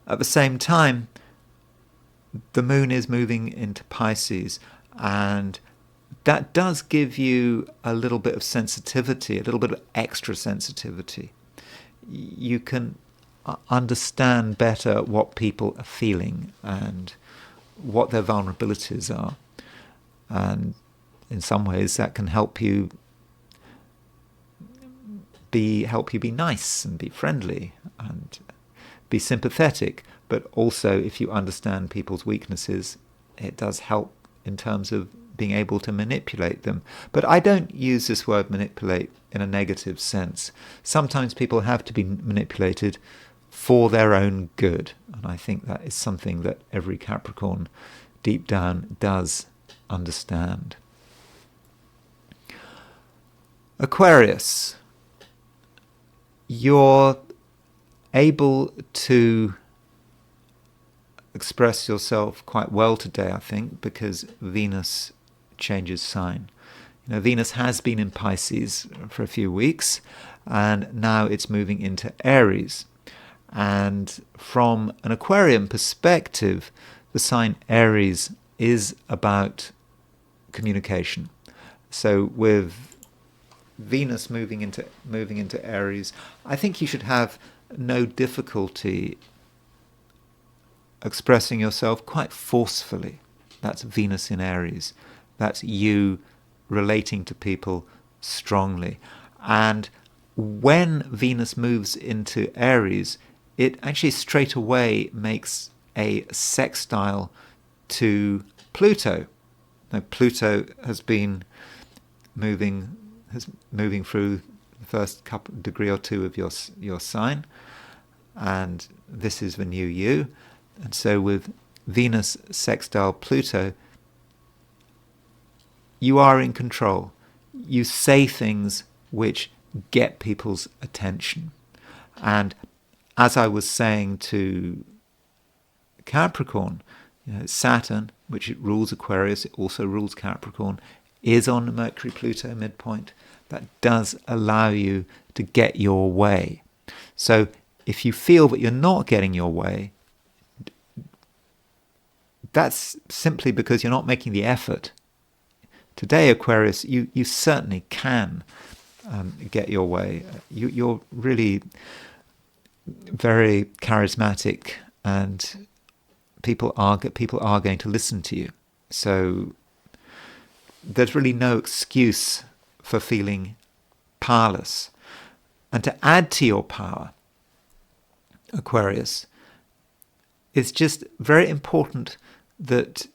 At the same time, the moon is moving into Pisces, and that does give you a little bit of sensitivity, a little bit of extra sensitivity. You can understand better what people are feeling and what their vulnerabilities are. And in some ways that can help you be nice and be friendly and be sympathetic. But also, if you understand people's weaknesses, it does help in terms of being able to manipulate them. But I don't use this word manipulate in a negative sense. Sometimes people have to be manipulated for their own good. And I think that is something that every Capricorn deep down does understand. Aquarius. You're able to express yourself quite well today, I think, because Venus changes sign. Venus has been in Pisces for a few weeks, and now it's moving into Aries. And from an Aquarian perspective, the sign Aries is about communication. So with Venus moving into Aries, I think you should have no difficulty expressing yourself quite forcefully. That's Venus in Aries. That's you relating to people strongly. And when Venus moves into Aries, it actually straight away makes a sextile to Pluto. Now, Pluto has been moving through the first degree or two of your sign, and this is the new you. And so with Venus sextile Pluto, you are in control. You say things which get people's attention. And as I was saying to Capricorn, Saturn, which it rules Aquarius, it also rules Capricorn, is on the Mercury-Pluto midpoint. That does allow you to get your way. So if you feel that you're not getting your way, that's simply because you're not making the effort. Today, Aquarius, you certainly can get your way. You're really very charismatic, and people are going to listen to you. So there's really no excuse for feeling powerless. And to add to your power, Aquarius, it's just very important that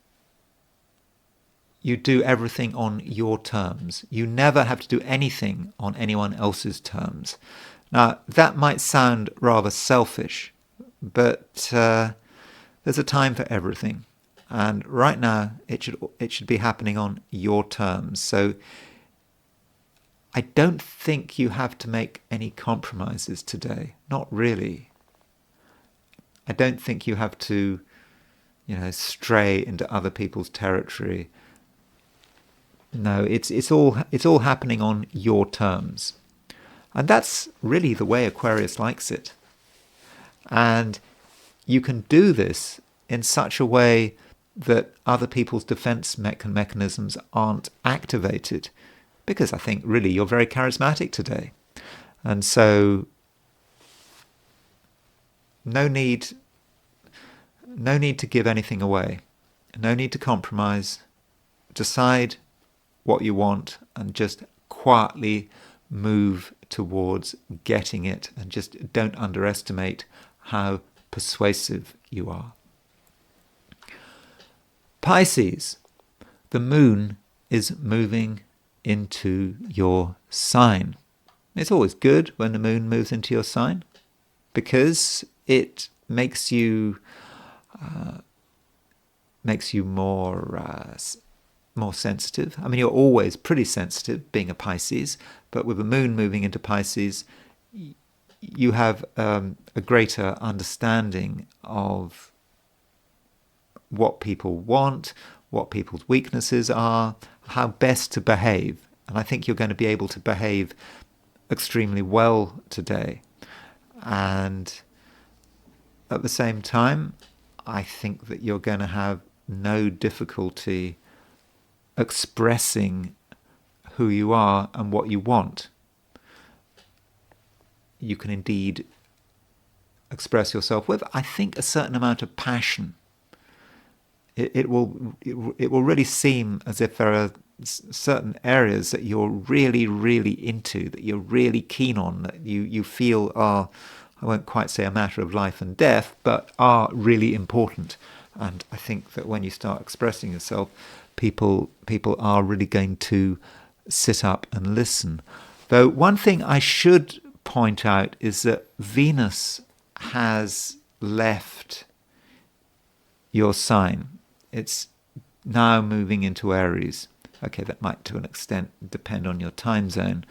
you do everything on your terms. You never have to do anything on anyone else's terms. Now, that might sound rather selfish, but there's a time for everything. And right now, it should be happening on your terms. So I don't think you have to make any compromises today. Not really. I don't think you have to, stray into other people's territory. No, it's all happening on your terms. And that's really the way Aquarius likes it. And you can do this in such a way that other people's defense mechanisms aren't activated, because I think really you're very charismatic today. And so no need to give anything away. No need to compromise. Decide what you want and just quietly move towards getting it, and just don't underestimate how persuasive you are. Pisces, the moon is moving into your sign. It's always good when the moon moves into your sign, because it makes you more sensitive. I mean, you're always pretty sensitive, being a Pisces, but with the moon moving into Pisces, you have a greater understanding of what people want, what people's weaknesses are, how best to behave. And I think you're going to be able to behave extremely well today. And at the same time, I think that you're going to have no difficulty expressing who you are and what you want. You can indeed express yourself with, I think, a certain amount of passion. It will really seem as if there are certain areas that you're really, really into, that you're really keen on, that you feel are, I won't quite say a matter of life and death, but are really important. And I think that when you start expressing yourself, people are really going to sit up and listen. Though one thing I should point out is that Venus has left your sign. It's now moving into Aries. Okay, that might to an extent depend on your time zone,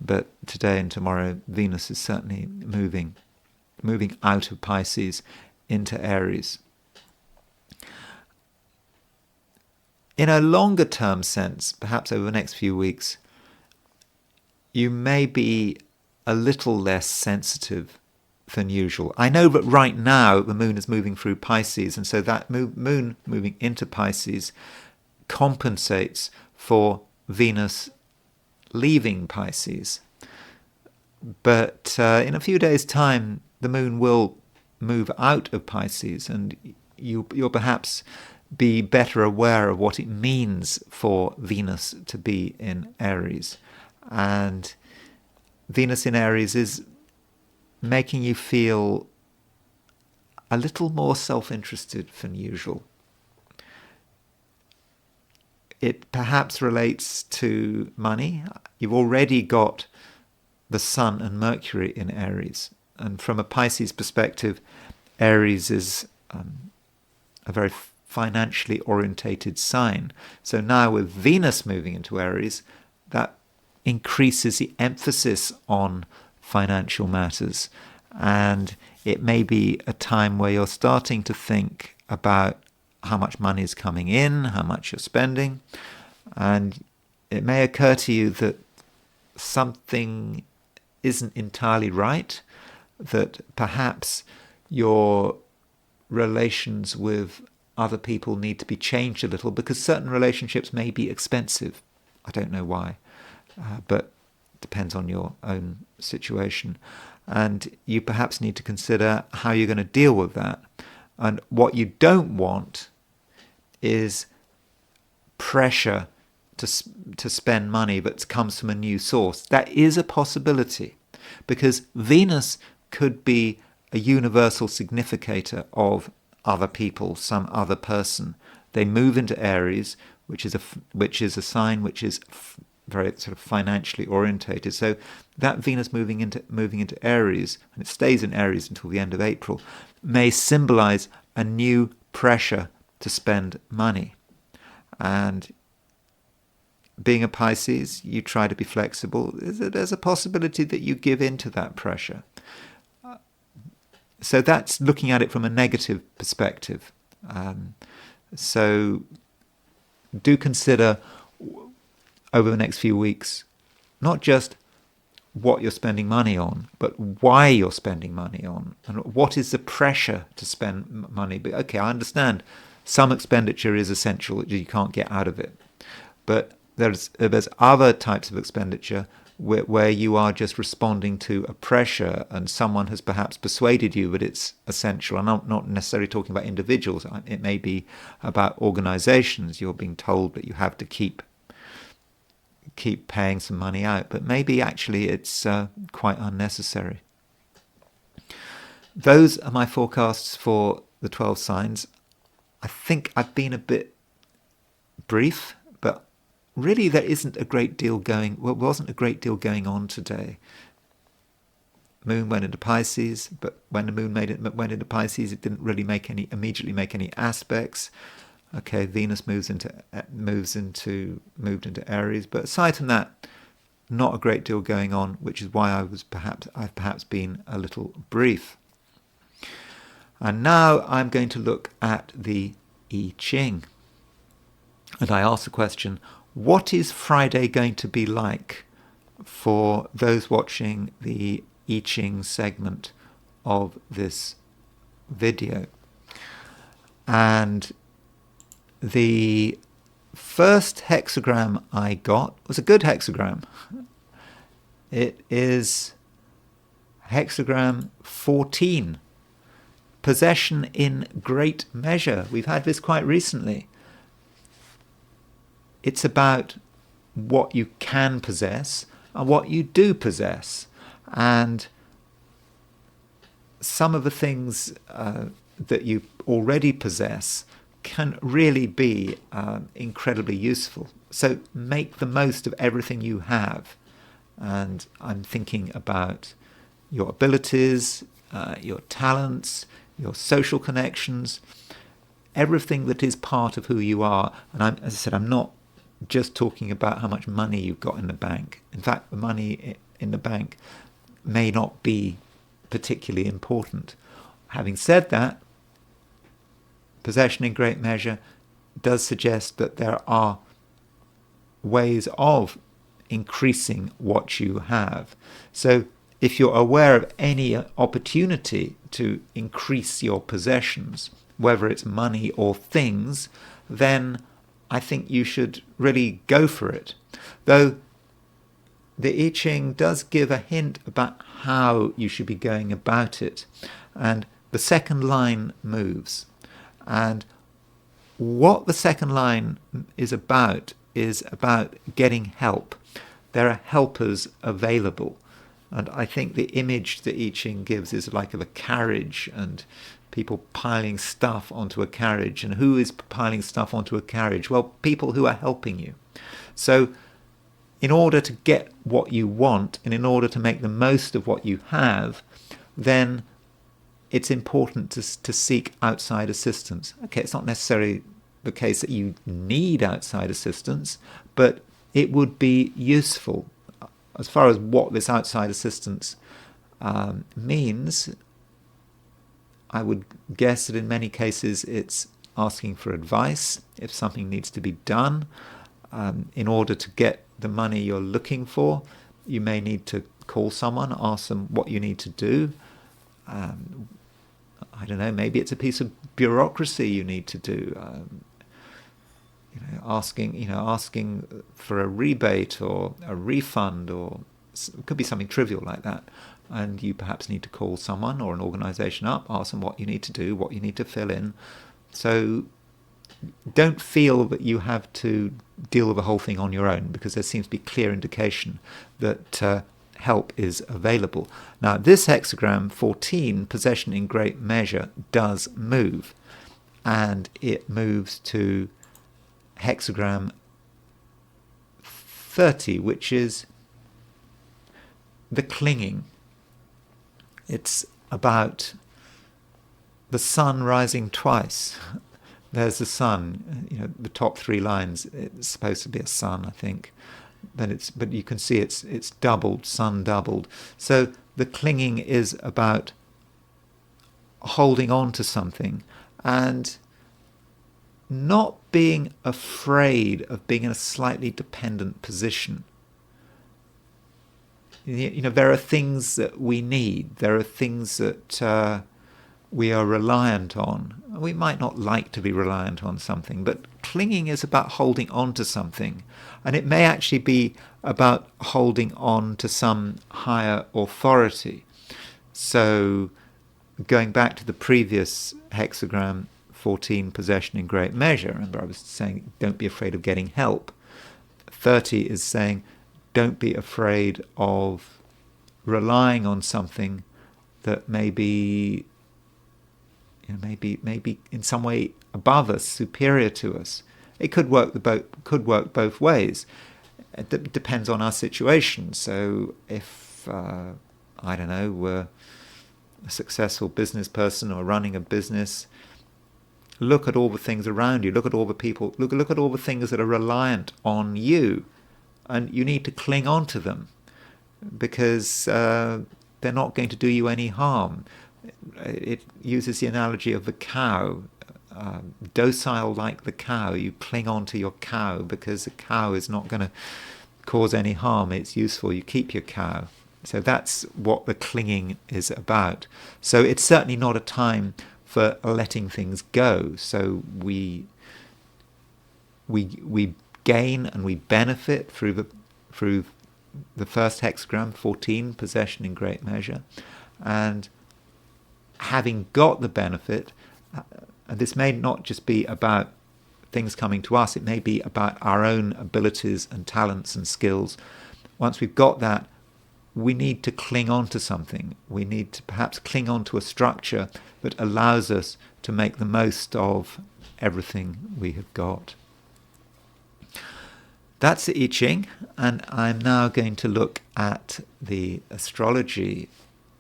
but today and tomorrow Venus is certainly moving out of Pisces into Aries. In a longer term sense, perhaps over the next few weeks, you may be a little less sensitive than usual. I know that right now the moon is moving through Pisces, and so that moon moving into Pisces compensates for Venus leaving Pisces. But in a few days' time, the moon will move out of Pisces, and you'll perhaps be better aware of what it means for Venus to be in Aries. And Venus in Aries is making you feel a little more self-interested than usual. It perhaps relates to money. You've already got the Sun and Mercury in Aries. And from a Pisces perspective, Aries is a very financially orientated sign. So now with Venus moving into Aries, that increases the emphasis on financial matters. And it may be a time where you're starting to think about how much money is coming in, how much you're spending. And it may occur to you that something isn't entirely right, that perhaps your relations with other people need to be changed a little, because certain relationships may be expensive. I don't know why, but it depends on your own situation. And you perhaps need to consider how you're going to deal with that. And what you don't want is pressure to spend money that comes from a new source. That is a possibility, because Venus could be a universal significator of other people, some other person. They move into Aries, which is a sign which is very sort of financially orientated. So that Venus moving into Aries, and it stays in Aries until the end of April, may symbolize a new pressure to spend money. And being a Pisces, you try to be flexible. There's a possibility that you give in to that pressure. So that's looking at it from a negative perspective. So do consider over the next few weeks, not just what you're spending money on, but why you're spending money on, and what is the pressure to spend money. But okay, I understand some expenditure is essential, you can't get out of it. But there's other types of expenditure where you are just responding to a pressure, and someone has perhaps persuaded you that it's essential. I'm not necessarily talking about individuals. It may be about organizations. You're being told that you have to keep paying some money out, but maybe actually it's quite unnecessary. Those are my forecasts for the 12 signs. I think I've been a bit brief, but really there wasn't a great deal going on today. Moon went into Pisces, but when the moon went into Pisces, it didn't really immediately make any aspects. Okay, Venus moved into Aries, but aside from that, not a great deal going on, which is why I've perhaps been a little brief. And now I'm going to look at the I Ching. And I ask the question, what is Friday going to be like for those watching the I Ching segment of this video? And the first hexagram I got was a good hexagram. It is hexagram 14. Possession in great measure. We've had this quite recently. It's about what you can possess and what you do possess. And some of the things that you already possess can really be incredibly useful. So make the most of everything you have. And I'm thinking about your abilities, your talents, your social connections, everything that is part of who you are. And as I said, I'm not just talking about how much money you've got in the bank. In fact, the money in the bank may not be particularly important. Having said that, possession in great measure does suggest that there are ways of increasing what you have. So if you're aware of any opportunity to increase your possessions, whether it's money or things, then I think you should really go for it. Though the I Ching does give a hint about how you should be going about it. And the second line moves. And what the second line is about getting help. There are helpers available. And I think the image that I Ching gives is like of a carriage and people piling stuff onto a carriage. And who is piling stuff onto a carriage? Well, people who are helping you. So in order to get what you want and in order to make the most of what you have, then it's important to seek outside assistance. Okay, it's not necessarily the case that you need outside assistance, but it would be useful. As far as what this outside assistance means, I would guess that in many cases it's asking for advice if something needs to be done. In order to get the money you're looking for, you may need to call someone, ask them what you need to do. I don't know, maybe it's a piece of bureaucracy you need to do. Asking for a rebate or a refund, or it could be something trivial like that. And you perhaps need to call someone or an organisation up, ask them what you need to do, what you need to fill in. So don't feel that you have to deal with the whole thing on your own, because there seems to be clear indication that help is available. Now, this hexagram 14, possession in great measure, does move, and it moves to hexagram 30, which is the clinging. It's about the sun rising twice. There's the sun, the top three lines, it's supposed to be a sun, I think. But you can see it's doubled, sun doubled. So the clinging is about holding on to something and not being afraid of being in a slightly dependent position. There are things that we need. There are things that we are reliant on. We might not like to be reliant on something, but clinging is about holding on to something. And it may actually be about holding on to some higher authority. So going back to the previous hexagram 14, possession in great measure, remember I was saying don't be afraid of getting help. 30 is saying don't be afraid of relying on something that may be in some way above us, superior to us. It could work both ways. It depends on our situation. So if we're a successful business person or running a business, look at all the things around you. Look at all the people. Look at all the things that are reliant on you, and you need to cling on to them because they're not going to do you any harm. It uses the analogy of the cow. Docile like the cow, you cling on to your cow because the cow is not going to cause any harm. It's useful. You keep your cow. So that's what the clinging is about. So it's certainly not a time for letting things go. So we gain and we benefit through the first hexagram 14, possession in great measure, and having got the benefit, and this may not just be about things coming to us, it may be about our own abilities and talents and skills. Once we've got that, we need to cling on to something. We need to perhaps cling on to a structure that allows us to make the most of everything we have got. That's the I Ching, and I'm now going to look at the astrology.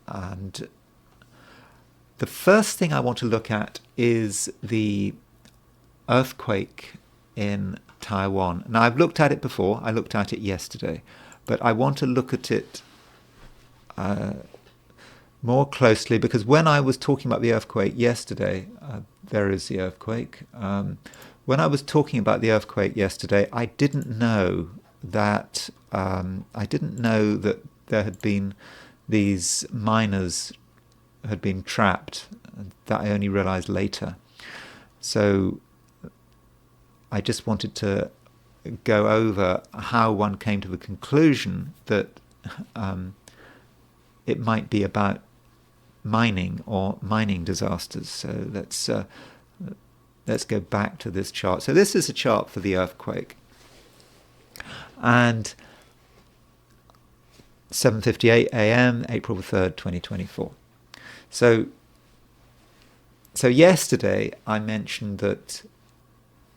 And the first thing I want to look at is the earthquake in Taiwan. Now, I've looked at it before. I looked at it yesterday. But I want to look at it more closely, because when I was talking about the earthquake yesterday, there is the earthquake. When I was talking about the earthquake yesterday, I didn't know that there had been these miners had been trapped. That I only realized later. So I just wanted to go over how one came to the conclusion that it might be about mining or mining disasters. So let's go back to this chart. So this is a chart for the earthquake, and 7:58 a.m. April the 3rd, 2024. So yesterday I mentioned that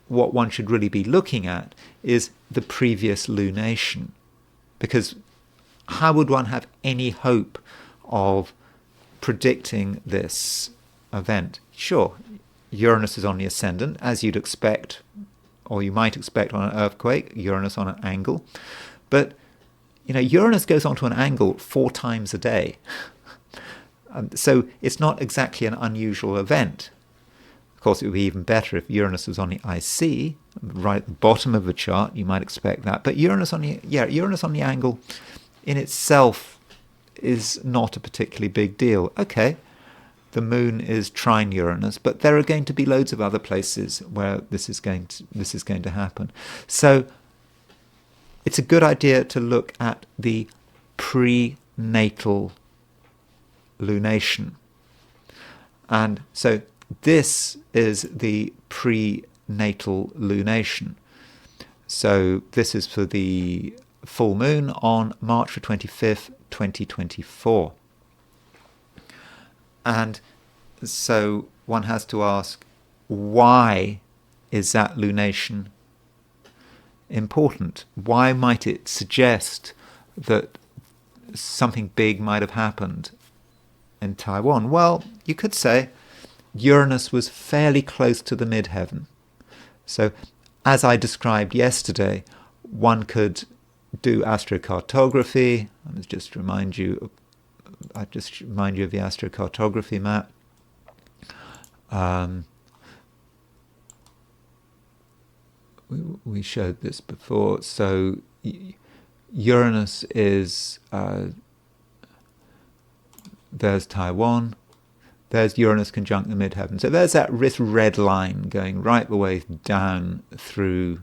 what one should really be looking at is the previous lunation, because how would one have any hope of predicting this event. Sure, Uranus is on the ascendant, as you'd expect, or you might expect on an earthquake, Uranus on an angle. But, Uranus goes onto an angle 4 times a day. So it's not exactly an unusual event. Of course, it would be even better if Uranus was on the IC, right at the bottom of the chart. You might expect that. But Uranus on the angle in itself is not a particularly big deal. Okay, the moon is trine Uranus, but there are going to be loads of other places where this is going to happen. So it's a good idea to look at the prenatal lunation. And so this is the prenatal lunation. So this is for the full moon on March the 25th, 2024. And so one has to ask, why is that lunation important? Why might it suggest that something big might have happened in Taiwan? Well, you could say Uranus was fairly close to the midheaven. So, as I described yesterday, one could do astrocartography. I just remind you of the astrocartography map. We showed this before. So Uranus is there's Taiwan. There's Uranus conjunct the midheaven. So there's this red line going right the way down through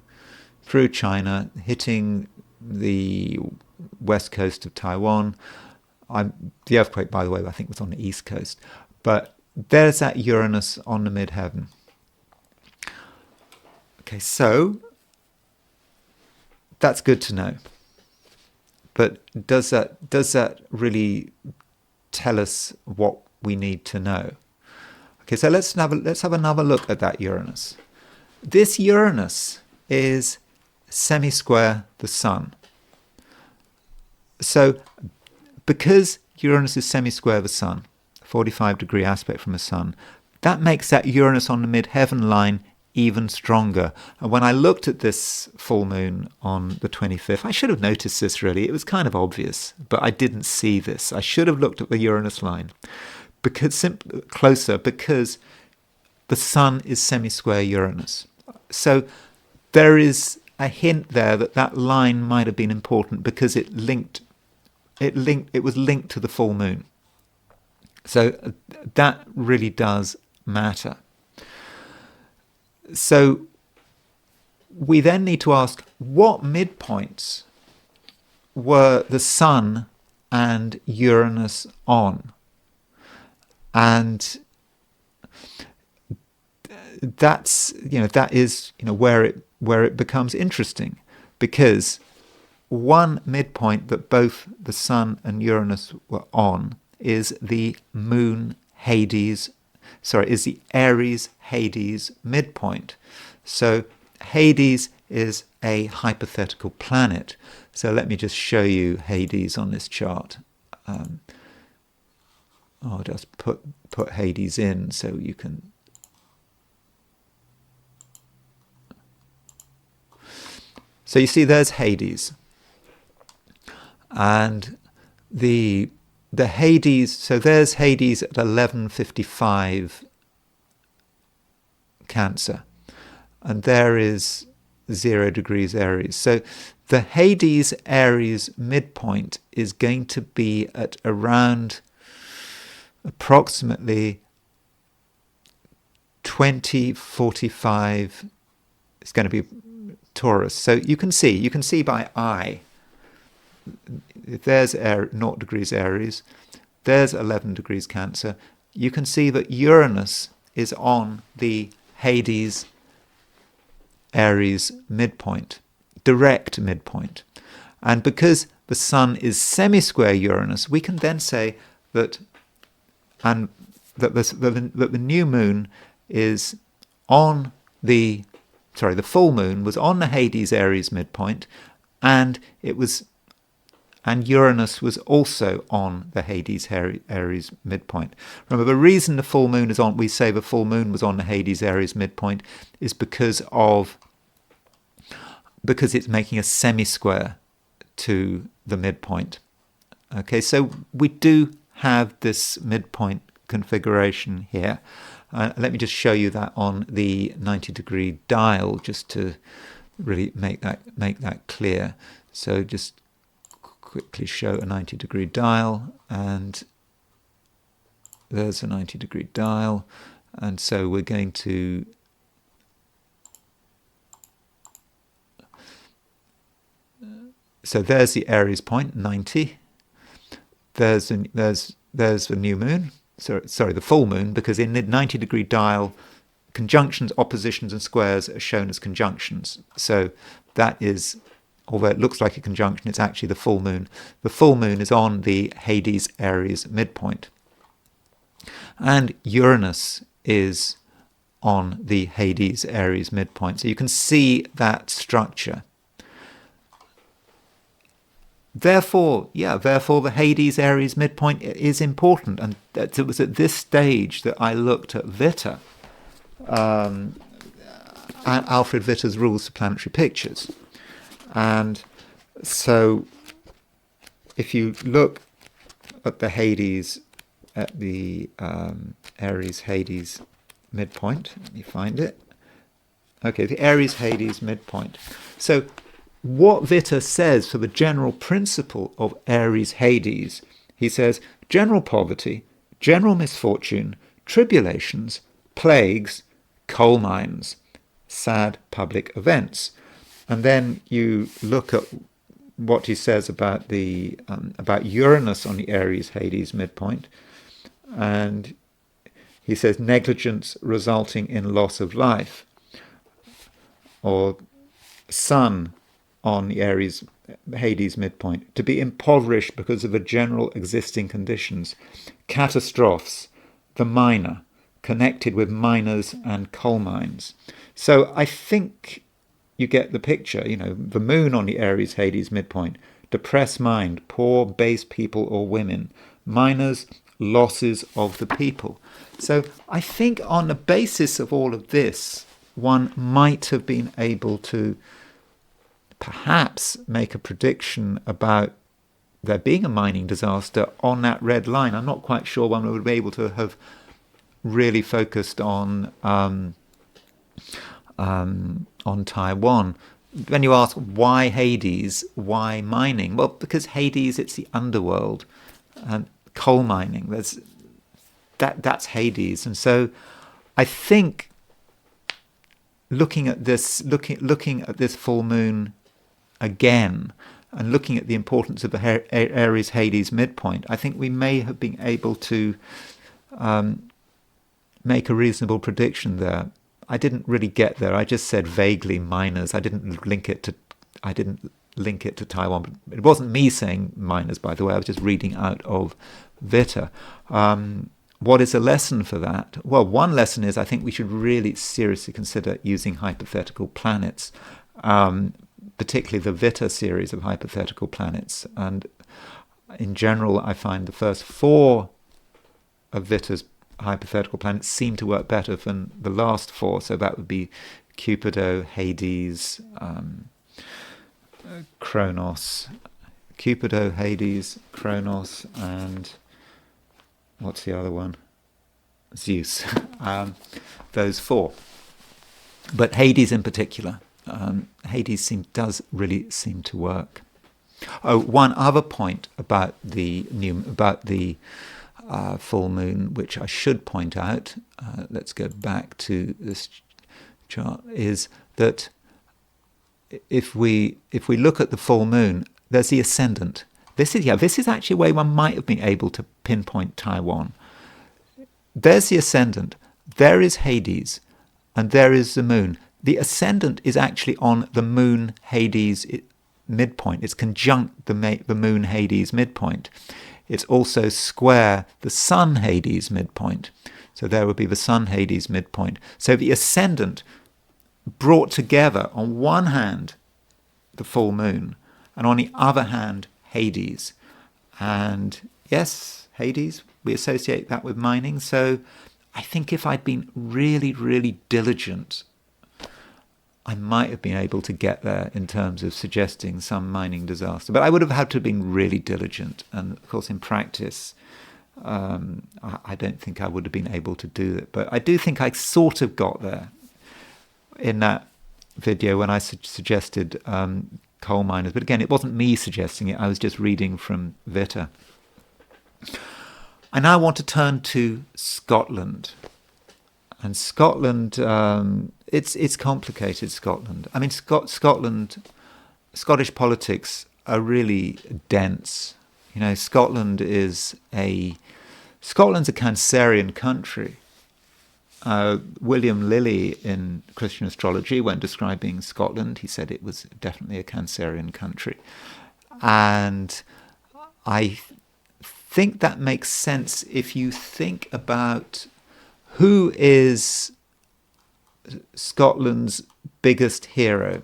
China, hitting the west coast of Taiwan. The earthquake, by the way, I think was on the east coast. But there's that Uranus on the midheaven. Okay, so that's good to know. But does that really tell us what we need to know? Okay, so let's have another look at that Uranus. This Uranus is semi-square the Sun. So because Uranus is semi-square the Sun, 45-degree aspect from the Sun, that makes that Uranus on the midheaven line even stronger. And when I looked at this full moon on the 25th, I should have noticed this really. It was kind of obvious, but I didn't see this. I should have looked at the Uranus line closer because the Sun is semi-square Uranus. So there is a hint there that line might have been important because it was linked to the full moon. So that really does matter. So we then need to ask, what midpoints were the Sun and Uranus on? And that is where it becomes interesting, because one midpoint that both the Sun and Uranus were on is the moon Hades. Is the Aries Hades midpoint. So Hades is a hypothetical planet. So let me just show you Hades on this chart. I'll just put Hades in so you can. So you see there's Hades. And the Hades, so there's Hades at 11:55 Cancer, and there is 0 degrees Aries. So the Hades Aries midpoint is going to be at around approximately 20:45. It's going to be Taurus. So you can see by eye. If there's 0 degrees Aries, there's 11 degrees Cancer. You can see that Uranus is on the Hades Aries midpoint, direct midpoint. And because the Sun is semi-square Uranus, we can then say that the new moon is on the full moon was on the Hades Aries midpoint, and and Uranus was also on the Hades Aries midpoint. Remember, the reason the full moon is on, we say the full moon was on the Hades Aries midpoint, is because it's making a semi-square to the midpoint. Okay, so we do have this midpoint configuration here. Let me just show you that on the 90-degree dial, just to really make that clear. So just quickly show a 90-degree dial, and there's a 90-degree dial, and so we're going to so there's the Aries point, 90. There's the new moon. Sorry, the full moon, because in the 90-degree dial, conjunctions, oppositions, and squares are shown as conjunctions. So that is, although it looks like a conjunction, it's actually the full moon. The full moon is on the Hades Aries midpoint. And Uranus is on the Hades Aries midpoint. So you can see that structure. Therefore, the Hades Aries midpoint is important. And it was at this stage that I looked at Witter, Alfred Witter's Rules for Planetary Pictures. And so if you look at the Hades, at the Aries Hades midpoint, let me find it. Okay, the Aries Hades midpoint. So what Witter says for the general principle of Aries Hades, he says general poverty, general misfortune, tribulations, plagues, coal mines, sad public events. And then you look at what he says about the about Uranus on the Aries Hades midpoint, and he says negligence resulting in loss of life, or Sun on the Aries Hades midpoint, to be impoverished because of the general existing conditions, catastrophes, the minor, connected with miners and coal mines. So I think you get the picture. The moon on the Aries Hades midpoint, depressed mind, poor base people or women, miners, losses of the people. So I think on the basis of all of this, one might have been able to perhaps make a prediction about there being a mining disaster on that red line. I'm not quite sure one would be able to have really focused on Taiwan. When you ask why Hades, why mining? Well, because Hades, it's the underworld, and coal mining. That's Hades, and so I think looking at this full moon again, and looking at the importance of the Aries Hades midpoint, I think we may have been able to make a reasonable prediction there. I didn't really get there. I just said vaguely miners. I didn't link it to Taiwan. But it wasn't me saying miners, by the way. I was just reading out of Witter. What is a lesson for that? Well, one lesson is I think we should really seriously consider using hypothetical planets, particularly the Witter series of hypothetical planets. And in general, I find the first 4 of Witter's hypothetical planets seem to work better than the last 4. So that would be Cupido, Hades, Kronos. Cupido, Hades, Kronos, and what's the other one? Zeus. Those 4. But Hades in particular. Hades does really seem to work. Oh, one other point about the full moon, which I should point out, let's go back to this chart, is that if we look at the full moon, there's the ascendant. This is actually a way one might have been able to pinpoint Taiwan. There's the ascendant, there is Hades, and there is the moon. The ascendant is actually on the moon Hades midpoint. It's conjunct the moon Hades midpoint. It's also square the sun Hades midpoint. So there would be the sun Hades midpoint. So the ascendant brought together on one hand the full moon, and on the other hand Hades. And yes, Hades, we associate that with mining. So I think if I'd been really, really diligent, I might have been able to get there in terms of suggesting some mining disaster. But I would have had to have been really diligent. And of course, in practice, I don't think I would have been able to do it. But I do think I sort of got there in that video when I suggested coal miners. But again, it wasn't me suggesting it. I was just reading from Vita. I now want to turn to Scotland. And Scotland, it's complicated, Scotland. I mean, Scottish politics are really dense. You know, Scotland's a Cancerian country. William Lilly in Christian Astrology, when describing Scotland, he said it was definitely a Cancerian country. And I think that makes sense if you think about who is Scotland's biggest hero.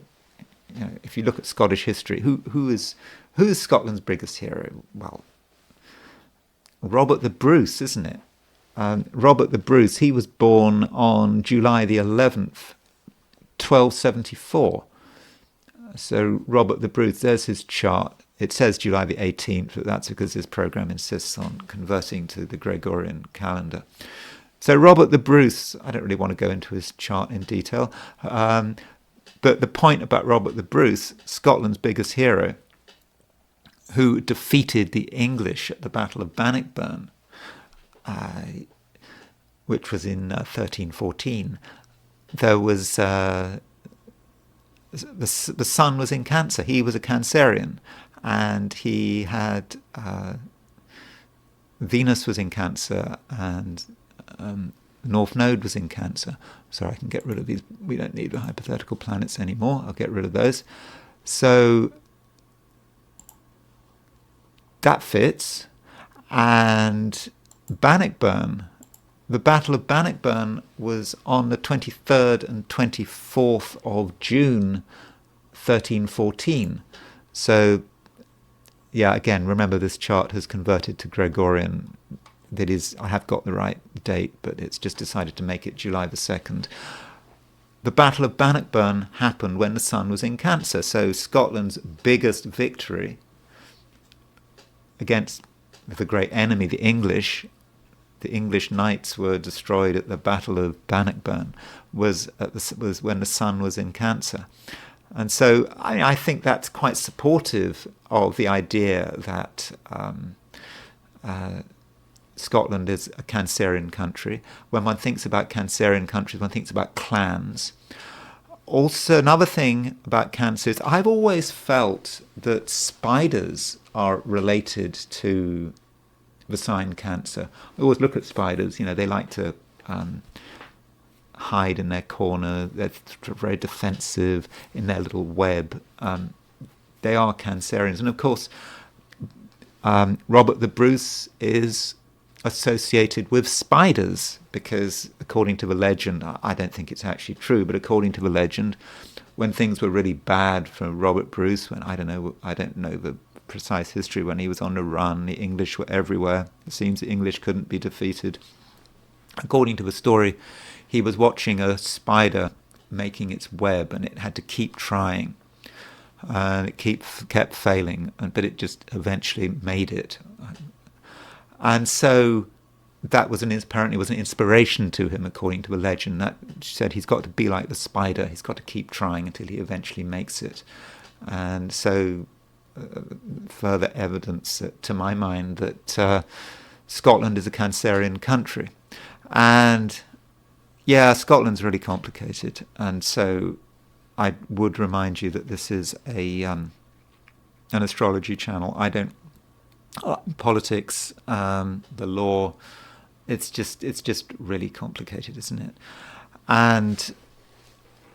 You know, if you look at Scottish history, who is Scotland's biggest hero? Well, Robert the Bruce, isn't it? Robert the Bruce, he was born on July the 11th, 1274. So Robert the Bruce, there's his chart. It says July the 18th, but that's because his program insists on converting to the Gregorian calendar. So Robert the Bruce, I don't really want to go into his chart in detail, but the point about Robert the Bruce, Scotland's biggest hero, who defeated the English at the Battle of Bannockburn, which was in 1314. There was the sun was in Cancer. He was a Cancerian, and he had Venus was in Cancer, and North Node was in Cancer. Sorry, I can get rid of these. We don't need the hypothetical planets anymore. I'll get rid of those. So that fits. And Bannockburn, the Battle of Bannockburn was on the 23rd and 24th of June, 1314. So, yeah, again, remember this chart has converted to Gregorian. That is, I have got the right date, but it's just decided to make it July the 2nd. The Battle of Bannockburn happened when the sun was in Cancer. So Scotland's biggest victory against the great enemy, the English knights were destroyed at the Battle of Bannockburn, was when the sun was in Cancer. And so I think that's quite supportive of the idea that Scotland is a Cancerian country. When one thinks about Cancerian countries, one thinks about clans. Also, another thing about Cancer is I've always felt that spiders are related to the sign Cancer. I always look at spiders, you know, they like to hide in their corner, they're very defensive in their little web. They are Cancerians. And of course, Robert the Bruce is associated with spiders because, according to the legend, I don't think it's actually true, but according to the legend, when things were really bad for Robert Bruce, when I don't know the precise history, when he was on the run, the English were everywhere. It seems the English couldn't be defeated. According to the story, he was watching a spider making its web, and it had to keep trying, and it kept failing, but it just eventually made it. And so that was apparently was an inspiration to him, according to the legend. That said, he's got to be like the spider. He's got to keep trying until he eventually makes it. And so further evidence to my mind that Scotland is a Cancerian country. And yeah, Scotland's really complicated. And so I would remind you that this is an astrology channel. I don't politics, the law. It's just really complicated, isn't it? And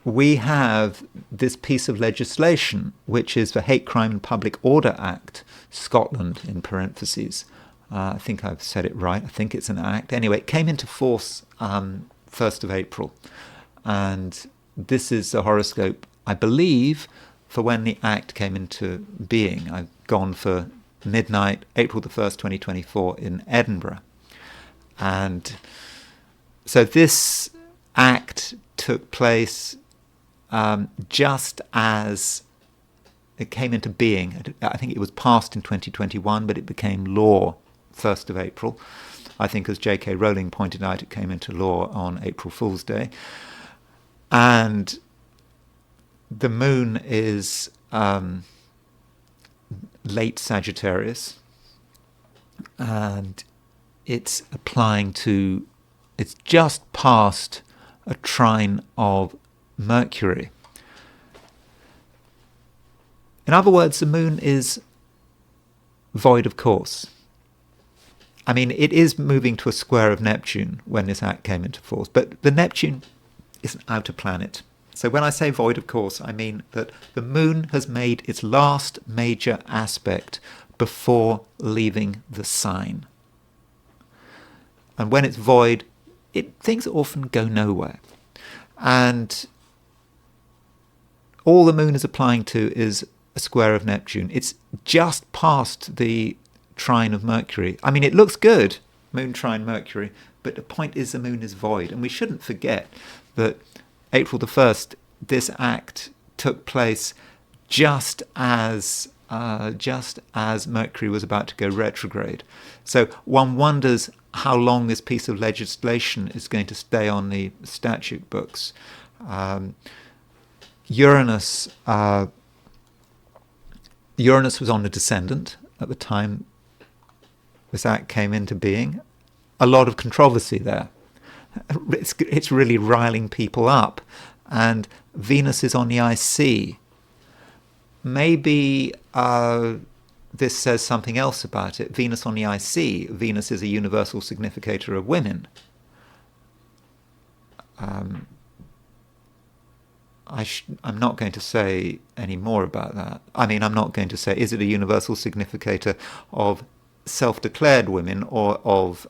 we have this piece of legislation, which is the Hate Crime and Public Order Act, Scotland in parentheses. I think I've said it right. I think it's an act. Anyway, it came into force 1st of April. And this is a horoscope, I believe, for when the act came into being. I've gone for midnight, April the 1st, 2024, in Edinburgh. And so this act took place just as it came into being. I think it was passed in 2021, but it became law 1st of April. I think, as J.K. Rowling pointed out, it came into law on April Fool's Day. And the moon is late Sagittarius, and it's just past a trine of Mercury. In other words, the moon is void of course. I mean, it is moving to a square of Neptune when this act came into force, but the Neptune is an outer planet. So when I say void of course, I mean that the moon has made its last major aspect before leaving the sign. And when it's void, things often go nowhere. And all the moon is applying to is a square of Neptune. It's just past the trine of Mercury. I mean, it looks good, moon trine Mercury, but the point is the moon is void. And we shouldn't forget that April the 1st, this act took place just as Mercury was about to go retrograde. So one wonders how long this piece of legislation is going to stay on the statute books. Uranus was on the descendant at the time this act came into being. A lot of controversy there. It's really riling people up. And Venus is on the IC. Maybe this says something else about it. Venus on the IC. Venus is a universal significator of women. I'm not going to say any more about that. I mean, I'm not going to say, is it a universal significator of self-declared women or of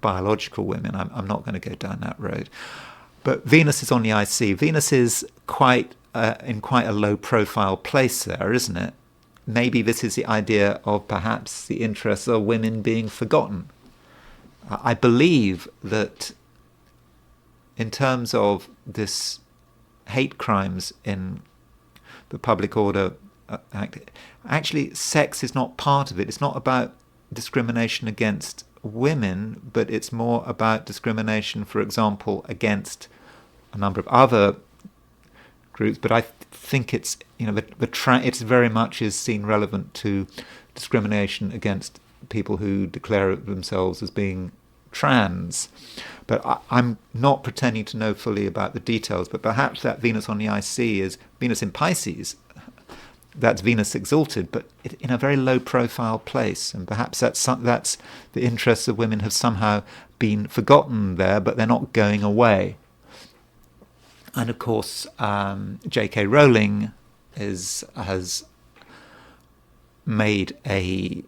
biological women? I'm not going to go down that road. But Venus is on the IC. Venus is in quite a low-profile place there, isn't it? Maybe this is the idea of perhaps the interests of women being forgotten. I believe that in terms of this hate crimes in the Public Order Act, actually sex is not part of it. It's not about discrimination against women, but it's more about discrimination, for example, against a number of other groups. But I think it's, it's very much is seen relevant to discrimination against people who declare themselves as being trans. But I'm not pretending to know fully about the details, but perhaps that Venus on the IC is Venus in Pisces. That's Venus exalted, but in a very low-profile place, and perhaps that's the interests of women have somehow been forgotten there, but they're not going away. And of course, J.K. Rowling has made a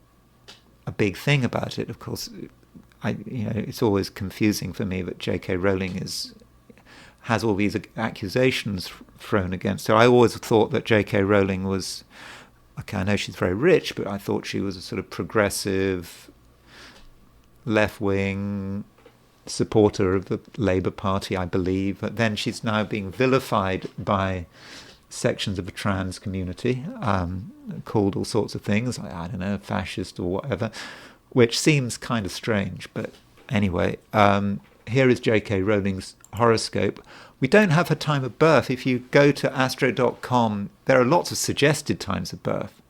big thing about it. Of course, it's always confusing for me that J.K. Rowling has all these accusations thrown against her. I always thought that J.K. Rowling was, I know she's very rich, but I thought she was a sort of progressive, left-wing supporter of the Labour Party, I believe. But then she's now being vilified by sections of the trans community, called all sorts of things, I don't know, fascist or whatever, which seems kind of strange. But anyway, here is J.K. Rowling's horoscope. We don't have her time of birth. If you go to astro.com, there are lots of suggested times of birth,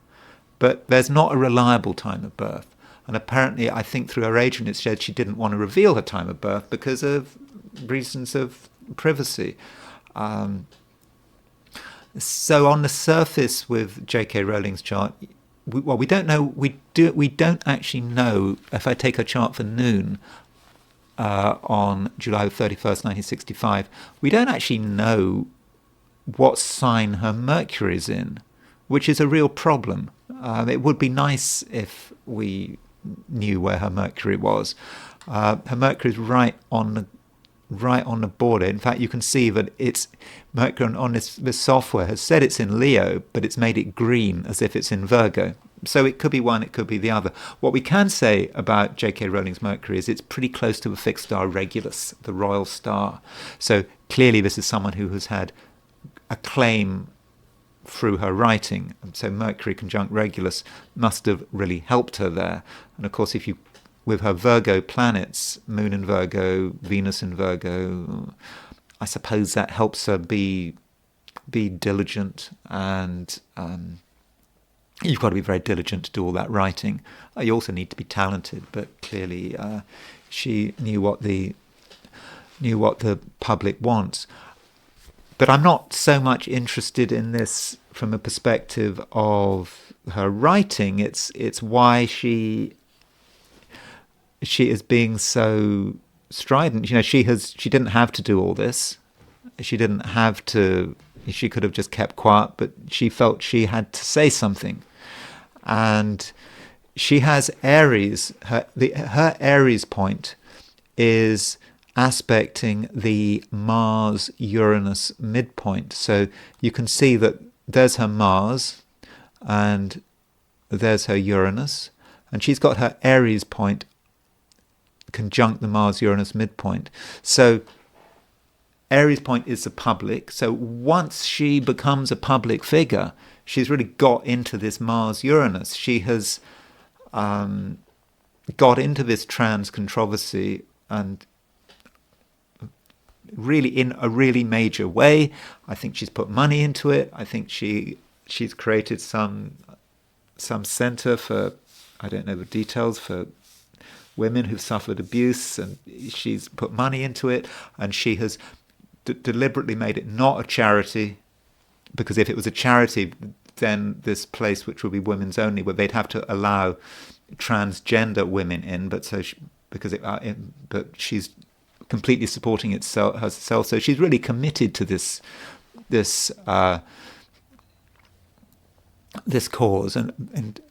but there's not a reliable time of birth. And apparently, I think through her agent, it said she didn't want to reveal her time of birth because of reasons of privacy. So on the surface with J.K. Rowling's chart, we don't know. We don't actually know. If I take her chart for noon on July 31st, 1965, we don't actually know what sign her Mercury is in, which is a real problem. It would be nice if we knew where her Mercury was. Her Mercury is right on right on the border. In fact, you can see that it's Mercury on this software has said it's in Leo, but it's made it green as if it's in Virgo. So it could be one, it could be the other. What we can say about J.K. Rowling's Mercury is it's pretty close to a fixed star Regulus, the royal star. So clearly this is someone who has had acclaim through her writing. And so Mercury conjunct Regulus must have really helped her there. And of course, with her Virgo planets, Moon in Virgo, Venus in Virgo, I suppose that helps her be diligent, and you've got to be very diligent to do all that writing. You also need to be talented, but clearly she knew what the public wants. But I'm not so much interested in this from a perspective of her writing. It's why she is being so strident. She didn't have to do all this. She didn't have to. She could have just kept quiet, but she felt she had to say something. And she has Aries. Her Aries point is aspecting the Mars-Uranus midpoint. So you can see that there's her Mars and there's her Uranus, and she's got her Aries point conjunct the Mars-Uranus midpoint. So Aries point is the public. So once she becomes a public figure, she's really got into this Mars-Uranus. She has got into this trans controversy, and really in a really major way. I think she's put money into it. I think she's created some centre for, I don't know the details, for women who've suffered abuse, and she's put money into it, and she has deliberately made it not a charity, because if it was a charity, then this place, which would be women's only, where they'd have to allow transgender women in, but she's completely supporting herself. So she's really committed to this cause, and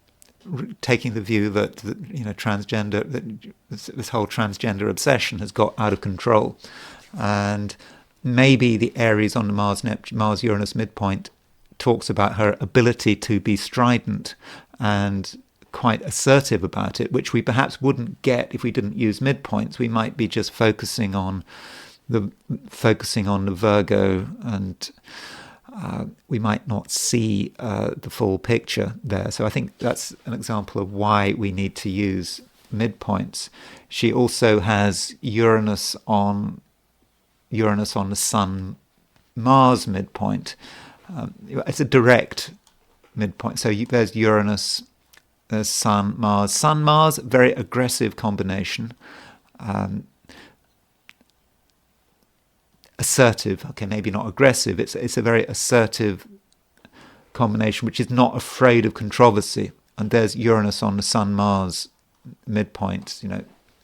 taking the view that transgender, that this whole transgender obsession has got out of control. And maybe the Aries on the Mars-Uranus midpoint talks about her ability to be strident and quite assertive about it, which we perhaps wouldn't get if we didn't use midpoints. We might be just focusing on the Virgo, and we might not see the full picture there. So I think that's an example of why we need to use midpoints. She also has Uranus on the Sun-Mars midpoint. It's a direct midpoint. So there's Uranus, there's Sun-Mars. Sun-Mars, very aggressive combination. Assertive. Okay, maybe not aggressive. It's a very assertive combination, which is not afraid of controversy. And there's Uranus on the Sun-Mars midpoint,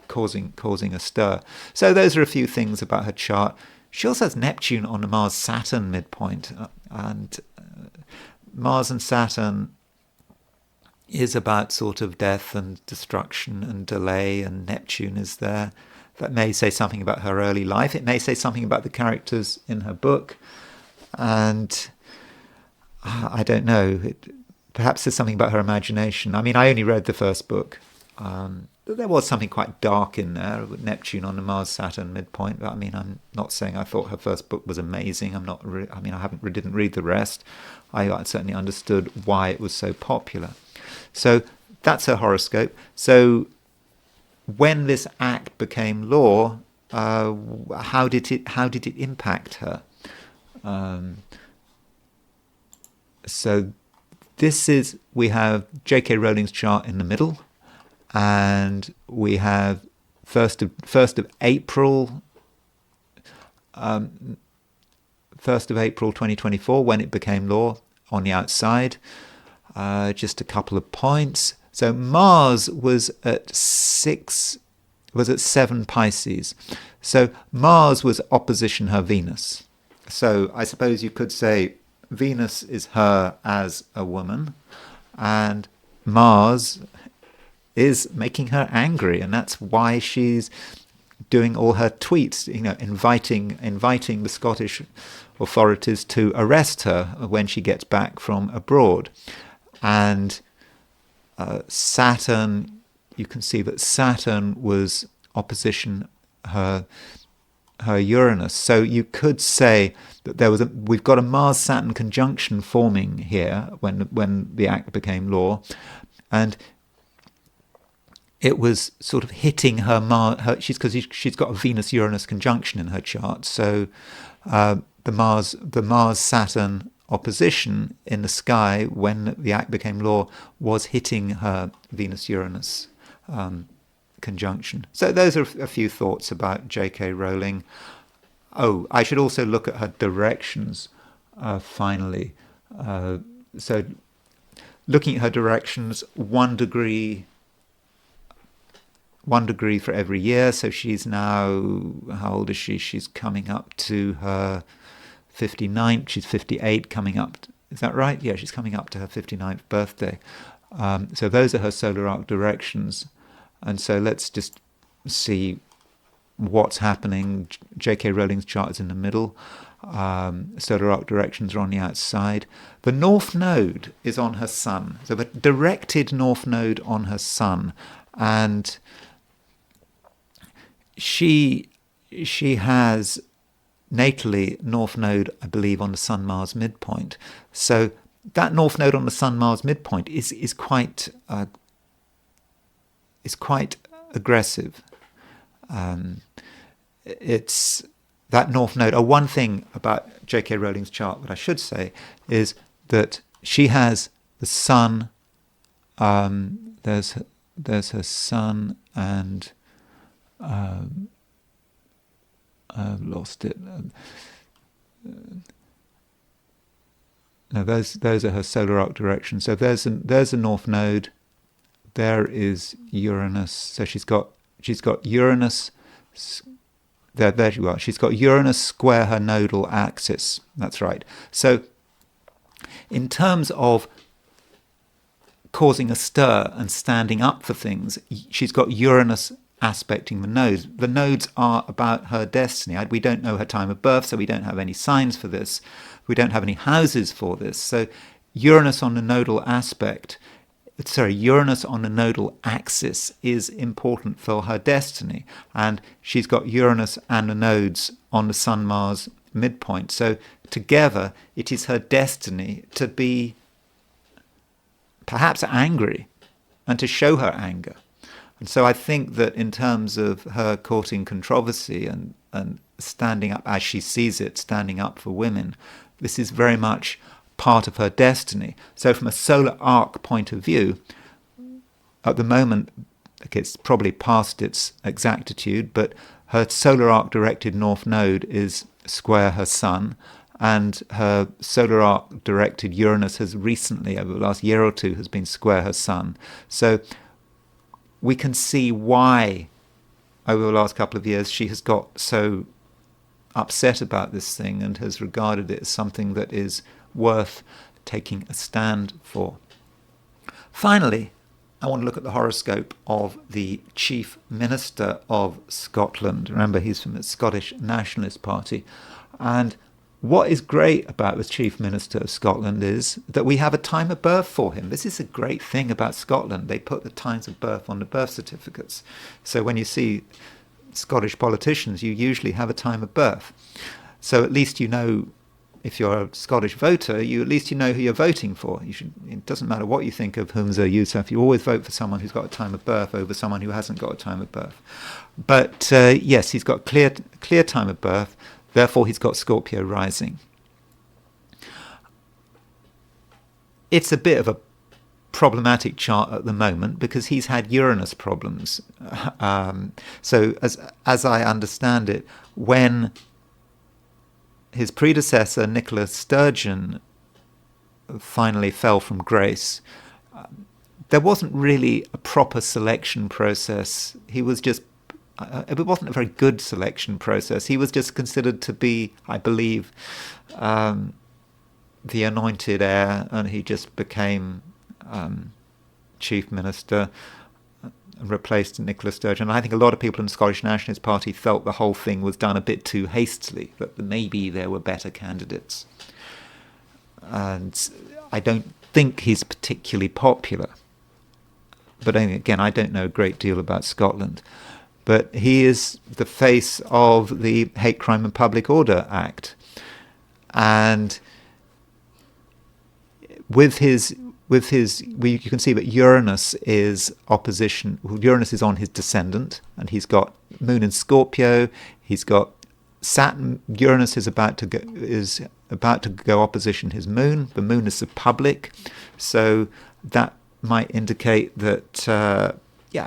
causing a stir. So those are a few things about her chart. She also has Neptune on the Mars-Saturn midpoint, and Mars and Saturn is about sort of death and destruction and delay, and Neptune is there. That may say something about her early life. It may say something about the characters in her book, and I don't know. Perhaps there's something about her imagination. I mean, I only read the first book. There was something quite dark in there with Neptune on the Mars-Saturn midpoint. But I mean, I'm not saying I thought her first book was amazing. I didn't read the rest. I certainly understood why it was so popular. So that's her horoscope. So when this act became law, how did it impact her? So we have J.K. Rowling's chart in the middle, and we have 1st of April 2024, when it became law, on the outside. Just a couple of points. So Mars was at 7 Pisces. So Mars was opposition her Venus. So I suppose you could say Venus is her as a woman, and Mars is making her angry, and that's why she's doing all her tweets, inviting the Scottish authorities to arrest her when she gets back from abroad. And Saturn, you can see that Saturn was opposition her Uranus. So you could say that we've got a Mars-Saturn conjunction forming here when the act became law, and it was sort of hitting her Mars. Because she's got a Venus-Uranus conjunction in her chart. So the Mars-Saturn opposition in the sky when the act became law was hitting her Venus-Uranus conjunction. So those are a few thoughts about J.K. Rowling. Oh, I should also look at her directions finally. So looking at her directions, 1 degree for every year. So she's now, how old is she? She's coming up to her 59th. She's 58 coming up. Is that right? Yeah, she's coming up to her 59th birthday. So those are her solar arc directions. And so let's just see what's happening. J.K. Rowling's chart is in the middle. Solar arc directions are on the outside. The North Node is on her Sun. So the directed North Node on her Sun. And she has natally North Node, I believe, on the Sun-Mars midpoint. So that North Node on the Sun-Mars midpoint is quite aggressive. It's that North Node. One thing about J.K. Rowling's chart, what I should say, is that she has the Sun. There's her Sun, and I've lost it. No, those are her solar arc directions. So there's a North Node. There is Uranus. So she's got Uranus. There you are. She's got Uranus square her nodal axis. That's right. So in terms of causing a stir and standing up for things, she's got Uranus aspecting the nodes. The nodes are about her destiny. We don't know her time of birth, so we don't have any signs for this. We don't have any houses for this. So Uranus on the nodal axis is important for her destiny. And she's got Uranus and the nodes on the Sun-Mars midpoint. So together, it is her destiny to be perhaps angry and to show her anger. And so I think that in terms of her courting controversy and standing up, as she sees it, standing up for women, this is very much part of her destiny. So from a solar arc point of view, at the moment, it's probably past its exactitude, but her solar arc directed North Node is square her Sun, and her solar arc directed Uranus has recently, over the last year or two, has been square her Sun. So we can see why, over the last couple of years, she has got so upset about this thing and has regarded it as something that is worth taking a stand for. Finally, I want to look at the horoscope of the Chief Minister of Scotland. Remember, he's from the Scottish Nationalist Party. And what is great about the Chief Minister of Scotland is that we have a time of birth for him. This is a great thing about Scotland. They put the times of birth on the birth certificates. So when you see Scottish politicians, you usually have a time of birth. So at least you know, if you're a Scottish voter, at least you know who you're voting for. It doesn't matter what you think of Humza Yousaf, you always vote for someone who's got a time of birth over someone who hasn't got a time of birth. But yes, he's got clear time of birth, therefore he's got Scorpio rising. It's a bit of a problematic chart at the moment because he's had Uranus problems. So as I understand it, when his predecessor, Nicola Sturgeon, finally fell from grace, there wasn't really a proper selection process. He was just, it wasn't a very good selection process. He was just considered to be, I believe, the anointed heir, and he just became chief minister. replaced Nicola Sturgeon. I think a lot of people in the Scottish Nationalist Party felt the whole thing was done a bit too hastily, that maybe there were better candidates. And I don't think he's particularly popular. But again, I don't know a great deal about Scotland. But he is the face of the Hate Crime and Public Order Act. And you can see that Uranus is opposition. Uranus is on his descendant, and he's got Moon in Scorpio. He's got Saturn. Uranus is about to go opposition his Moon. The Moon is the public, so that might indicate that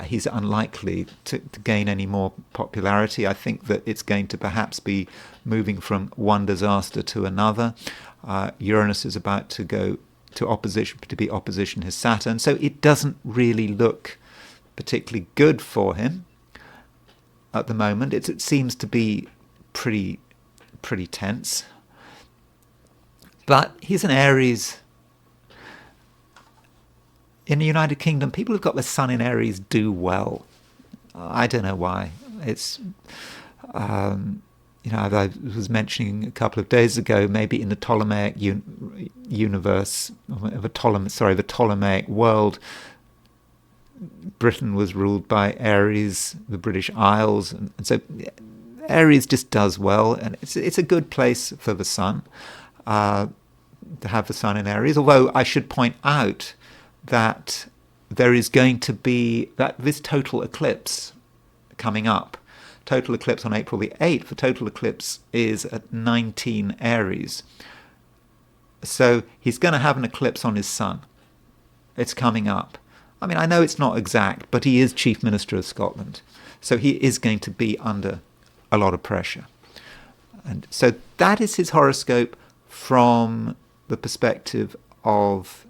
he's unlikely to gain any more popularity. I think that it's going to perhaps be moving from one disaster to another. Uranus is about to go to be opposition his Saturn, so it doesn't really look particularly good for him at the moment. It seems to be pretty tense. But he's an Aries. In the United Kingdom, people who've got the Sun in Aries do well. I don't know why. It's I was mentioning a couple of days ago, maybe in the Ptolemaic universe, the Ptolemaic world, Britain was ruled by Aries, the British Isles, and so Aries just does well, and it's a good place for the Sun to have the Sun in Aries. Although I should point out that there is going to be this total eclipse coming up. Total eclipse on April the 8th. The total eclipse is at 19 Aries. So he's going to have an eclipse on his Sun. It's coming up. I mean, I know it's not exact, but he is Chief Minister of Scotland. So he is going to be under a lot of pressure. And so that is his horoscope from the perspective of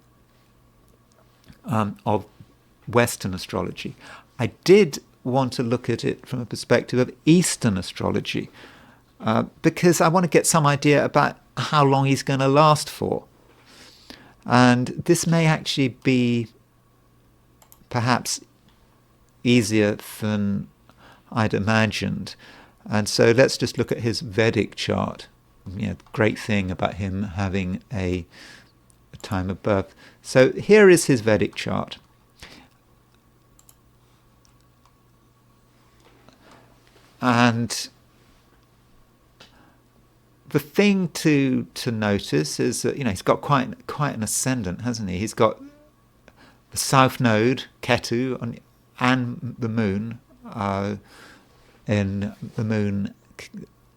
Western astrology. I did want to look at it from a perspective of Eastern astrology because I want to get some idea about how long he's going to last for. And this may actually be perhaps easier than I'd imagined. And so let's just look at his Vedic chart. Great thing about him having a time of birth. So here is his Vedic chart. And the thing to notice is that he's got quite an ascendant, hasn't he? He's got the South Node, Ketu, and the Moon in the Moon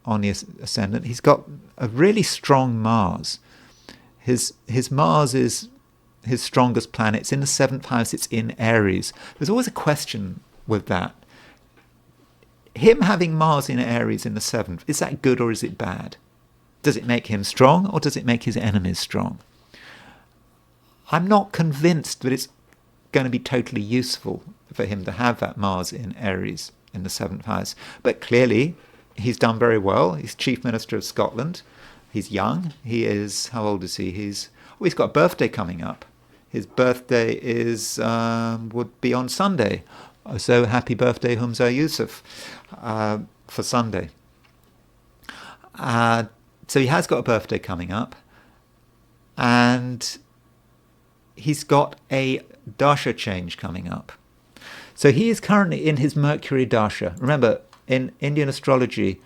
on the ascendant. He's got a really strong Mars. His Mars is his strongest planet. It's in the 7th house. It's in Aries. There's always a question with that. Him having Mars in Aries in the 7th, is that good or is it bad? Does it make him strong or does it make his enemies strong? I'm not convinced that it's going to be totally useful for him to have that Mars in Aries in the 7th house. But clearly, he's done very well. He's Chief Minister of Scotland. He's young. He is, how old is he? He's got a birthday coming up. His birthday would be on Sunday. So happy birthday, Humza Yousaf, for Sunday. So he has got a birthday coming up, and he's got a dasha change coming up. So he is currently in his Mercury dasha. Remember, in Indian astrology,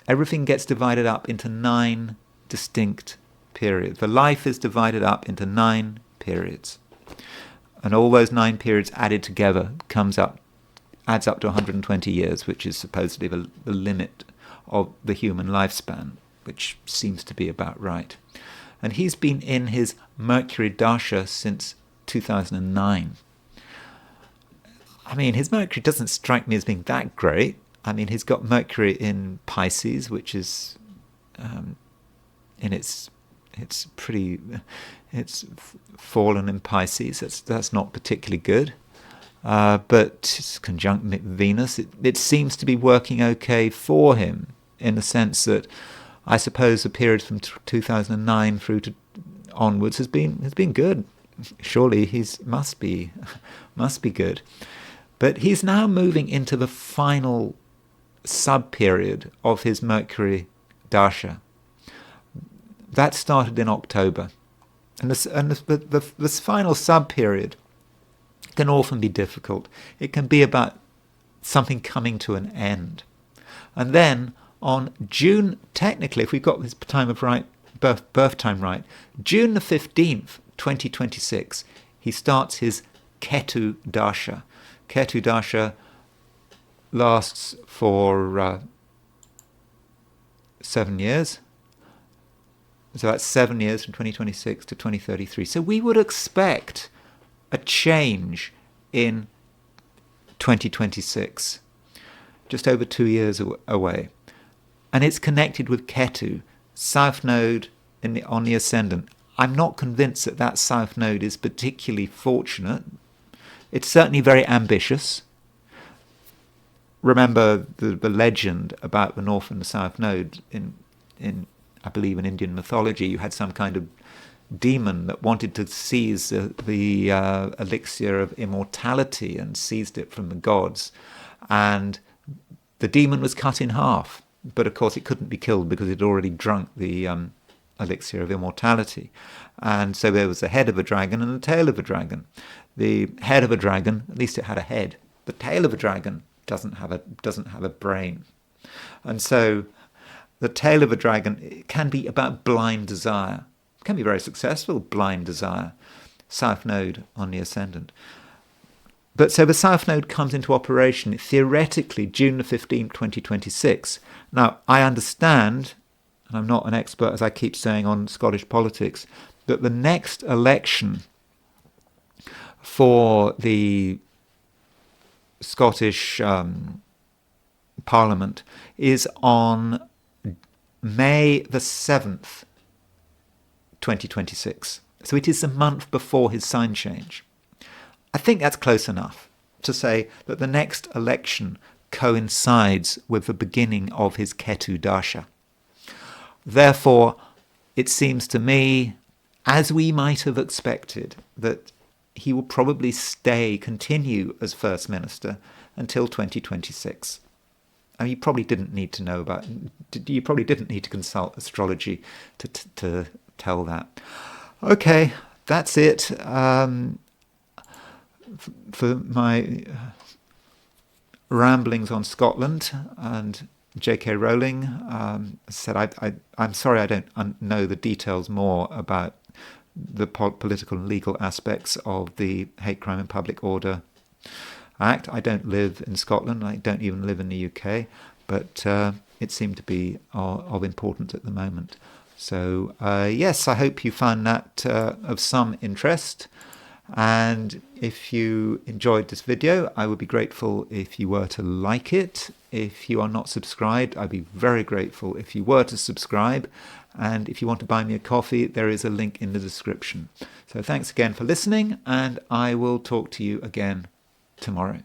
everything gets divided up into 9 distinct periods. The life is divided up into 9 periods. And all those 9 periods added together adds up to 120 years, which is supposedly the limit of the human lifespan, which seems to be about right. And he's been in his Mercury dasha since 2009. I mean, his Mercury doesn't strike me as being that great. I mean, he's got Mercury in Pisces, which is it's fallen in Pisces. That's not particularly good. But it's conjunct Venus. It seems to be working okay for him in the sense that I suppose the period from 2009 through to onwards has been good. surely must be good. But he's now moving into the final sub-period of his Mercury Dasha. That started in October. And this final sub-period can often be difficult. It can be about something coming to an end. And then on June, technically, if we've got this time of birth time right, June the 15th, 2026, he starts his Ketu Dasha. Ketu Dasha lasts for 7 years. So that's 7 years from 2026 to 2033. So we would expect a change in 2026, just over 2 years away. And it's connected with Ketu, South Node on the ascendant. I'm not convinced that South Node is particularly fortunate. It's certainly very ambitious. Remember the legend about the North and the South Node in I believe in Indian mythology. You had some kind of demon that wanted to seize the elixir of immortality and seized it from the gods. And the demon was cut in half. But of course it couldn't be killed because it had already drunk the elixir of immortality. And so there was the head of a dragon and the tail of a dragon. The head of a dragon, at least it had a head. The tail of a dragon doesn't have a brain. And so the tail of a dragon can be about blind desire. It can be very successful, blind desire. South Node on the ascendant. But so the South Node comes into operation theoretically June the 15th, 2026. Now, I understand, and I'm not an expert, as I keep saying, on Scottish politics, that the next election for the Scottish Parliament is on May the 7th, 2026. So it is the month before his sign change. I think that's close enough to say that the next election coincides with the beginning of his Ketu Dasha. Therefore, it seems to me, as we might have expected, that he will probably continue as First Minister until 2026. I mean, you probably didn't need to consult astrology to tell that. Okay, that's it. For my ramblings on Scotland and J.K. Rowling, I'm sorry I don't know the details more about the political and legal aspects of the Hate Crime and Public Order Act. I don't live in Scotland. I don't even live in the UK, but it seemed to be of importance at the moment. So yes, I hope you found that of some interest. And if you enjoyed this video, I would be grateful if you were to like it. If you are not subscribed, I'd be very grateful if you were to subscribe. And if you want to buy me a coffee, there is a link in the description. So thanks again for listening, and I will talk to you again tomorrow.